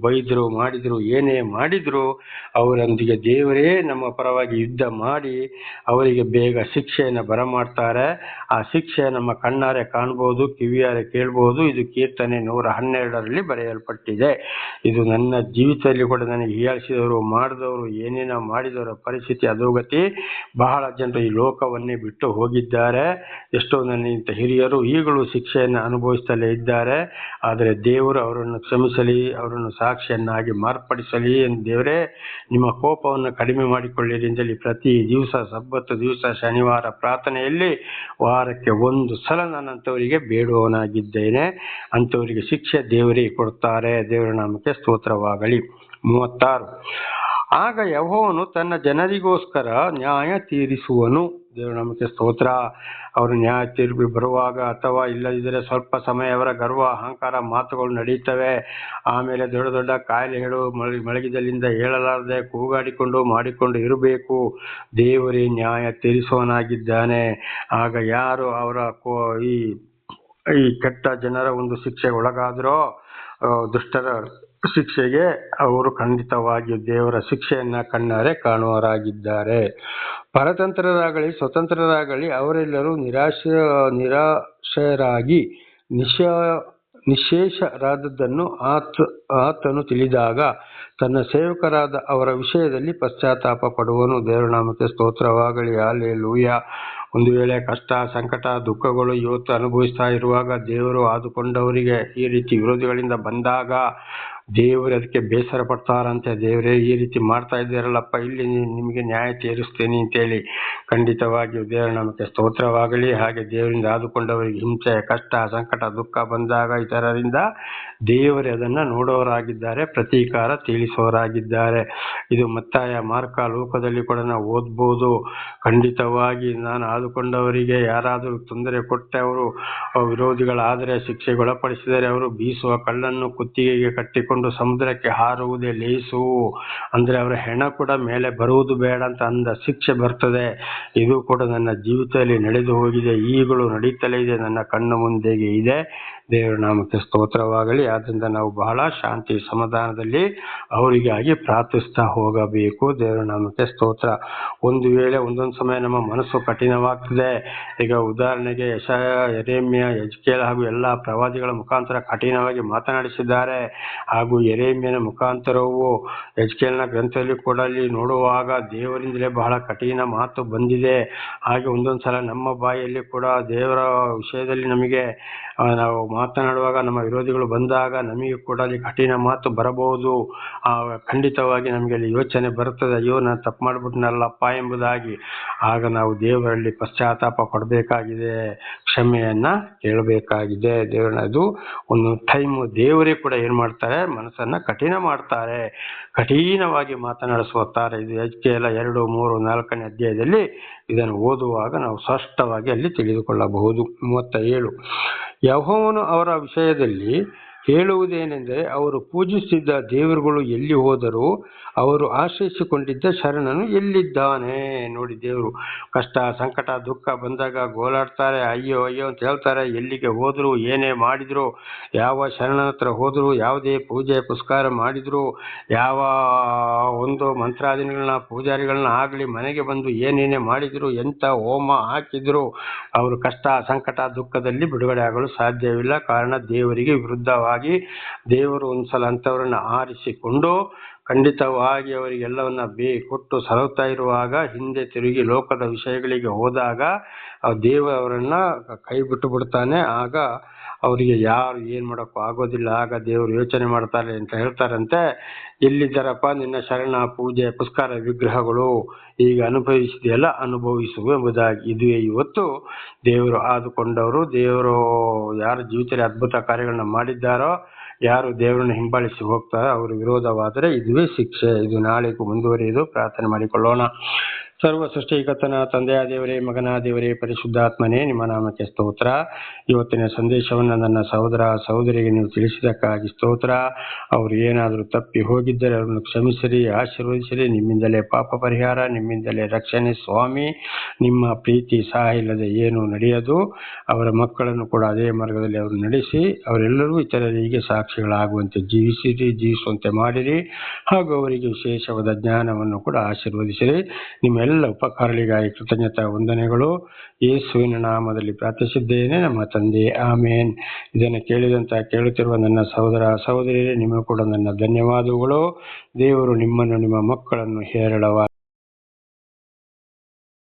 ಬೈದ್ರು, ಮಾಡಿದ್ರು, ಏನೇ ಮಾಡಿದ್ರು ಅವರೊಂದಿಗೆ ದೇವರೇ ನಮ್ಮ ಪರವಾಗಿ ಯುದ್ಧ ಮಾಡಿ ಅವರಿಗೆ ಬೇಗ ಶಿಕ್ಷೆಯನ್ನು ಬರಮಾಡ್ತಾರೆ. ಆ ಶಿಕ್ಷೆ ನಮ್ಮ ಕಣ್ಣಾರೆ ಕಾಣ್ಬೋದು, ಕಿವಿಯಾರೆ ಕೇಳ್ಬೋದು. ಇದು ಕೀರ್ತನೆ 112ರಲ್ಲಿ ಬರೆಯಲ್ಪಟ್ಟಿದೆ. ಇದು ನನ್ನ ಜೀವಿತದಲ್ಲಿ ಕೂಡ ನನಗೆ ಹೀಯಾಳಿಸಿದವರು, ಮಾಡಿದವರು, ಏನೇನೋ ಮಾಡಿದವರ ಪರಿಸ್ಥಿತಿ ಅಧೋಗತಿ. ಬಹಳ ಜನರು ಈ ಲೋಕವನ್ನೇ ಬಿಟ್ಟು ಹೋಗಿದ್ದಾರೆ. ಎಷ್ಟೋ ನನ್ನಿಂತ ಹಿರಿಯರು ಈಗಲೂ ಶಿಕ್ಷೆಯನ್ನು ಅನುಭವಿಸುತ್ತಲೇ ಇದ್ದಾರೆ. ಆದರೆ ದೇವರು ಅವರನ್ನು ಕ್ಷಮಿಸಲಿ, ಅವರನ್ನು ಸಾಕ್ಷಿಯನ್ನಾಗಿ ಮಾರ್ಪಡಿಸಲಿ ಎಂದು ದೇವರೇ ನಿಮ್ಮ ಕೋಪವನ್ನು ಕಡಿಮೆ ಮಾಡಿಕೊಳ್ಳಿರಿ ಎಂದಲ್ಲಿ ಪ್ರತಿ ದಿವಸ, ಸಬ್ಬತ್ತು ದಿವಸ, ಶನಿವಾರ ಪ್ರಾರ್ಥನೆಯಲ್ಲಿ ವಾರಕ್ಕೆ 1 ಸಲ ನಾನಂಥವರಿಗೆ ಬೇಡುವವನಾಗಿದ್ದೇನೆ. ಅಂಥವರಿಗೆ ಶಿಕ್ಷೆ ದೇವರೇ ಕೊಡ್ತಾರೆ. ದೇವರ ನಾಮಕ್ಕೆ ಸ್ತೋತ್ರವಾಗಲಿ. 36. ಆಗ ಯೆಹೋವನು ತನ್ನ ಜನರಿಗೋಸ್ಕರ ನ್ಯಾಯ ತೀರಿಸುವನು. ದೇವರ ನಾಮಕ್ಕೆ ಸ್ತೋತ್ರ. ಅವರು ನ್ಯಾಯ ತೀರ್ಪು ಬರುವಾಗ ಅಥವಾ ಇಲ್ಲದಿದ್ದರೆ ಸ್ವಲ್ಪ ಸಮಯ ಅವರ ಗರ್ವ ಅಹಂಕಾರ ಮಾತುಗಳು ನಡೀತವೆ. ಆಮೇಲೆ ದೊಡ್ಡ ದೊಡ್ಡ ಕಾಯಿಲೆಗಳು ಮಲಗಿದಲ್ಲಿಂದ ಹೇಳಲಾರದೆ ಕೂಗಾಡಿಕೊಂಡು ಮಾಡಿಕೊಂಡು ಇರಬೇಕು. ದೇವರೇ ನ್ಯಾಯ ತೀರಿಸುವವನಾಗಿದ್ದಾನೆ. ಆಗ ಯಾರು ಅವರ ಈ ಕೆಟ್ಟ ಜನರ ಒಂದು ಶಿಕ್ಷೆಗೆ ಒಳಗಾದರೋ, ದುಷ್ಟರ ಶಿಕ್ಷೆಗೆ, ಅವರು ಖಂಡಿತವಾಗಿಯೂ ದೇವರ ಶಿಕ್ಷೆಯನ್ನ ಕಣ್ಣಾರೆ ಕಾಣುವವರಾಗಿದ್ದಾರೆ. ಪರತಂತ್ರರಾಗಲಿ ಸ್ವತಂತ್ರರಾಗಲಿ ಅವರೆಲ್ಲರೂ ನಿರಾಶರಾಗಿ ನಿಶೇಷರಾದದ್ದನ್ನು ಆತನು ತಿಳಿದಾಗ ತನ್ನ ಸೇವಕರಾದ ಅವರ ವಿಷಯದಲ್ಲಿ ಪಶ್ಚಾತ್ತಾಪ ಪಡುವನು. ದೇವರ ನಾಮಕ್ಕೆ ಸ್ತೋತ್ರವಾಗಲಿ. ಹಲ್ಲೆಲೂಯಾ. ಒಂದು ವೇಳೆ ಕಷ್ಟ, ಸಂಕಟ, ದುಃಖಗಳು ಇವತ್ತು ಅನುಭವಿಸ್ತಾ ಇರುವಾಗ ದೇವರು ಆದುಕೊಂಡವರಿಗೆ ಈ ರೀತಿ ವಿರೋಧಿಗಳಿಂದ ಬಂದಾಗ ದೇವರು ಅದಕ್ಕೆ ಬೇಸರ ಪಡ್ತಾರಂತೆ. ದೇವರೇ ಈ ರೀತಿ ಮಾಡ್ತಾ ಇದ್ದೀರಲ್ಲಪ್ಪ, ಇಲ್ಲಿ ನಿಮಗೆ ನ್ಯಾಯ ತೀರಿಸ್ತೇನೆ ಅಂತೇಳಿ. ಖಂಡಿತವಾಗಿಯೂ ದೇವರ ನಾಮಕ್ಕೆ ಸ್ತೋತ್ರವಾಗಲಿ. ಹಾಗೆ ದೇವರಿಂದ ಆದುಕೊಂಡವರಿಗೆ ಹಿಂಸೆ, ಕಷ್ಟ, ಸಂಕಟ, ದುಃಖ ಬಂದಾಗ ಇತರರಿಂದ ದೇವರೇ ಅದನ್ನ ನೋಡೋರಾಗಿದ್ದಾರೆ, ಪ್ರತೀಕಾರ ತೀರಿಸೋರಾಗಿದ್ದಾರೆ. ಇದು ಮತ್ತಾಯ, ಮಾರ್ಕ, ಲೋಕದಲ್ಲಿ ಕೂಡ ನಾವು ಓದ್ಬೋದು. ಖಂಡಿತವಾಗಿ ನಾನು ಆದುಕೊಂಡವರಿಗೆ ಯಾರಾದರೂ ತೊಂದರೆ ಕೊಟ್ಟೆ, ಅವರು ವಿರೋಧಿಗಳಾದರೆ, ಶಿಕ್ಷೆಗೊಳಪಡಿಸಿದರೆ, ಅವರು ಬೀಸುವ ಕಳ್ಳನ್ನು ಕುತ್ತಿಗೆಗೆ ಕಟ್ಟಿಕೊಂಡು ಸಮುದ್ರಕ್ಕೆ ಹಾರುವುದೇ ಲೇಸು, ಅಂದ್ರೆ ಅವರ ಹೆಣ ಕೂಡ ಮೇಲೆ ಬರುವುದು ಬೇಡ ಅಂತ ಅಂದ ಶಿಕ್ಷೆ ಬರ್ತದೆ. ಇದು ಕೂಡ ನನ್ನ ಜೀವಿತದಲ್ಲಿ ನಡೆದು ಹೋಗಿದೆ, ಈಗಲೂ ನಡೀತಲೇ ಇದೆ, ನನ್ನ ಕಣ್ಣು ಮುಂದೆಗೆ ಇದೆ. ದೇವರ ನಾಮಕ್ಕೆ ಸ್ತೋತ್ರವಾಗಲಿ. ಆದ್ದರಿಂದ ನಾವು ಬಹಳ ಶಾಂತಿ ಸಮಾಧಾನದಲ್ಲಿ ಅವರಿಗಾಗಿ ಪ್ರಾರ್ಥಿಸ್ತಾ ಹೋಗಬೇಕು. ದೇವರ ನಾಮಕ್ಕೆ ಸ್ತೋತ್ರ. ಒಂದು ವೇಳೆ ಒಂದೊಂದು ಸಮಯ ನಮ್ಮ ಮನಸ್ಸು ಕಠಿಣವಾಗ್ತದೆ. ಈಗ ಉದಾಹರಣೆಗೆ ಯೆಶಾಯ, ಯೆರೆಮೀಯ, ಯೆಜ್ಕೇಲ ಹಾಗೂ ಎಲ್ಲ ಪ್ರವಾದಿಗಳ ಮುಖಾಂತರ ಕಠಿಣವಾಗಿ ಮಾತನಾಡಿಸಿದ್ದಾರೆ. ಹಾಗೂ ಯೆರೆಮೀಯನ ಮುಖಾಂತರವೂ ಯೆಜ್ಕೇಲನ ಗ್ರಂಥದಲ್ಲಿ ಕೂಡ ಅಲ್ಲಿ ನೋಡುವಾಗ ದೇವರಿಂದಲೇ ಬಹಳ ಕಠಿಣ ಮಾತು ಬಂದಿದೆ. ಹಾಗೆ ಒಂದೊಂದು ಸಲ ನಮ್ಮ ಬಾಯಲ್ಲಿ ಕೂಡ ದೇವರ ವಿಷಯದಲ್ಲಿ ನಮಗೆ ನಾವು ಮಾತನಾಡುವಾಗ ನಮ್ಮ ವಿರೋಧಿಗಳು ಬಂದಾಗ ನಮಗೆ ಕೂಡ ಅಲ್ಲಿ ಕಠಿಣ ಮಾತು ಬರಬಹುದು. ಖಂಡಿತವಾಗಿ ನಮಗೆ ಅಲ್ಲಿ ಯೋಚನೆ ಬರುತ್ತದೆ, ಅಯ್ಯೋ ನಾನು ತಪ್ಪು ಮಾಡಿಬಿಟ್ನಲ್ಲಪ್ಪ ಎಂಬುದಾಗಿ. ಆಗ ನಾವು ದೇವರಲ್ಲಿ ಪಶ್ಚಾತ್ತಾಪ ಪಡಬೇಕಾಗಿದೆ, ಕ್ಷಮೆಯನ್ನ ಕೇಳಬೇಕಾಗಿದೆ. ಇದು ಒಂದು ಟೈಮ್ ದೇವರೇ ಕೂಡ ಏನ್ ಮಾಡ್ತಾರೆ, ಮನಸ್ಸನ್ನ ಕಠಿಣ ಮಾಡ್ತಾರೆ, ಕಠಿಣವಾಗಿ ಮಾತನಾಡಿಸುತ್ತಾರೆ. ಇದು ಯೆಜ್ಕೇಲ 2, 3, 4ನೇ ಅಧ್ಯಾಯದಲ್ಲಿ ಇದನ್ನು ಓದುವಾಗ ನಾವು ಸ್ಪಷ್ಟವಾಗಿ ಅಲ್ಲಿ ತಿಳಿದುಕೊಳ್ಳಬಹುದು. 37 ಯೆಹೋವನು ಅವರ ವಿಷಯದಲ್ಲಿ ಹೇಳುವುದೇನೆಂದರೆ, ಅವರು ಪೂಜಿಸುತ್ತಿದ್ದ ದೇವರುಗಳು ಎಲ್ಲಿ ಹೋದರು, ಅವರು ಆಶ್ರಯಿಸಿಕೊಂಡಿದ್ದ ಶರಣನು ಎಲ್ಲಿದ್ದಾನೆ. ನೋಡಿ, ದೇವರು ಕಷ್ಟ, ಸಂಕಟ, ದುಃಖ ಬಂದಾಗ ಗೋಳಾಡ್ತಾರೆ, ಅಯ್ಯೋ ಅಯ್ಯೋ ಅಂತ ಹೇಳ್ತಾರೆ. ಎಲ್ಲಿಗೆ ಹೋದ್ರು, ಏನೇ ಮಾಡಿದ್ರು, ಯಾವ ಶರಣನ ಹತ್ರ ಹೋದ್ರು, ಯಾವುದೇ ಪೂಜೆ ಪುಸ್ಕಾರ ಮಾಡಿದ್ರು, ಯಾವ ಒಂದು ಮಂತ್ರಾದಿಗಳನ್ನ ಪೂಜಾರಿಗಳನ್ನ ಆಗಲಿ ಮನೆಗೆ ಬಂದು ಏನೇನೇ ಮಾಡಿದ್ರು, ಎಂಥ ಹೋಮ ಹಾಕಿದ್ರು, ಅವರು ಕಷ್ಟ, ಸಂಕಟ, ದುಃಖದಲ್ಲಿ ಬಿಡುಗಡೆ ಆಗಲು ಸಾಧ್ಯವಿಲ್ಲ. ಕಾರಣ ದೇವರಿಗೆ ವಿರುದ್ಧವಾಗಿ ದೇವರು ಒಂದ್ಸಲ ಅಂಥವರನ್ನ ಆರಿಸಿಕೊಂಡು ಖಂಡಿತವಾಗಿ ಅವರಿಗೆಲ್ಲವನ್ನ ಕೊಟ್ಟು ಸಲಹುತ್ತಾ ಇರುವಾಗ ಹಿಂದೆ ತಿರುಗಿ ಲೋಕದ ವಿಷಯಗಳಿಗೆ ಹೋದಾಗ ದೇವರವರನ್ನ ಕೈ ಬಿಟ್ಟು ಬಿಡ್ತಾನೆ. ಆಗ ಅವರಿಗೆ ಯಾರು ಏನ್ ಮಾಡೋಕ್ಕೂ ಆಗೋದಿಲ್ಲ. ಆಗ ದೇವರು ಯೋಚನೆ ಮಾಡ್ತಾರೆ ಅಂತ ಹೇಳ್ತಾರಂತೆ, ಎಲ್ಲಿದ್ದಾರಪ್ಪ ನಿನ್ನ ಶರಣ, ಪೂಜೆ ಪುಸ್ಕಾರ ವಿಗ್ರಹಗಳು, ಈಗ ಅನುಭವಿಸಿದೆಯಲ್ಲ ಅನುಭವಿಸುವ ಎಂಬುದಾಗಿ. ಇದುವೇ ಇವತ್ತು ದೇವರು ಆದುಕೊಂಡವರು. ದೇವರು ಯಾರ ಜೀವಿತದಲ್ಲಿ ಅದ್ಭುತ ಕಾರ್ಯಗಳನ್ನ ಮಾಡಿದ್ದಾರೋ, ಯಾರು ದೇವರನ್ನು ಹಿಂಬಾಲಿಸಿ ಹೋಗ್ತಾರೋ ಅವರು ವಿರೋಧವಾದರೆ ಇದುವೇ ಶಿಕ್ಷೆ. ಇದು ನಾಳೆಗೂ ಮುಂದುವರಿಯುವುದು. ಪ್ರಾರ್ಥನೆ ಮಾಡಿಕೊಳ್ಳೋಣ. ಸರ್ವ ಸೃಷ್ಟಿಕರ್ತನ ತಂದೆಯ ದೇವರೇ, ಮಗನ ದೇವರೇ, ಪರಿಶುದ್ಧಾತ್ಮನೇ, ನಿಮ್ಮ ನಾಮಕ್ಕೆ ಸ್ತೋತ್ರ. ಇವತ್ತಿನ ಸಂದೇಶವನ್ನು ನನ್ನ ಸಹೋದರ ಸಹೋದರಿಗೆ ನೀವು ತಿಳಿಸಿದಕ್ಕಾಗಿ ಸ್ತೋತ್ರ. ಅವರು ಏನಾದರೂ ತಪ್ಪಿ ಹೋಗಿದ್ದರೆ ಅವರನ್ನು ಕ್ಷಮಿಸಿರಿ, ಆಶೀರ್ವದಿಸಿರಿ. ನಿಮ್ಮಿಂದಲೇ ಪಾಪ ಪರಿಹಾರ, ನಿಮ್ಮಿಂದಲೇ ರಕ್ಷಣೆ ಸ್ವಾಮಿ. ನಿಮ್ಮ ಪ್ರೀತಿ ಸಹಾಯ ಇಲ್ಲದೆ ಏನು ನಡೆಯದು. ಅವರ ಮಕ್ಕಳನ್ನು ಕೂಡ ಅದೇ ಮಾರ್ಗದಲ್ಲಿ ಅವರು ನಡೆಸಿ, ಅವರೆಲ್ಲರೂ ಇತರರಿಗೆ ಸಾಕ್ಷಿಗಳಾಗುವಂತೆ ಜೀವಿಸುವಂತೆ ಮಾಡಿರಿ. ಹಾಗೂ ಅವರಿಗೆ ವಿಶೇಷವಾದ ಜ್ಞಾನವನ್ನು ಕೂಡ ಆಶೀರ್ವದಿಸಿರಿ. ನಿಮ್ಮೆಲ್ಲ ಉಪಕಾರಗಳಿಗಾಗಿ ಕೃತಜ್ಞತಾ ವಂದನೆಗಳು. ಯೇಸುವಿನ ನಾಮದಲ್ಲಿ ಪ್ರಾರ್ಥಿಸಿದ್ದೇನೆ ನಮ್ಮ ತಂದೆ, ಆಮೇನ್. ಇದನ್ನು ಕೇಳುತ್ತಿರುವ ನನ್ನ ಸಹೋದರ ಸಹೋದರಿಯರೇ, ನಿಮಗೂ ಕೂಡ ನನ್ನ ಧನ್ಯವಾದಗಳು. ದೇವರು ನಿಮ್ಮನ್ನು, ನಿಮ್ಮ ಮಕ್ಕಳನ್ನು ಹೇರಳವಾಗಿ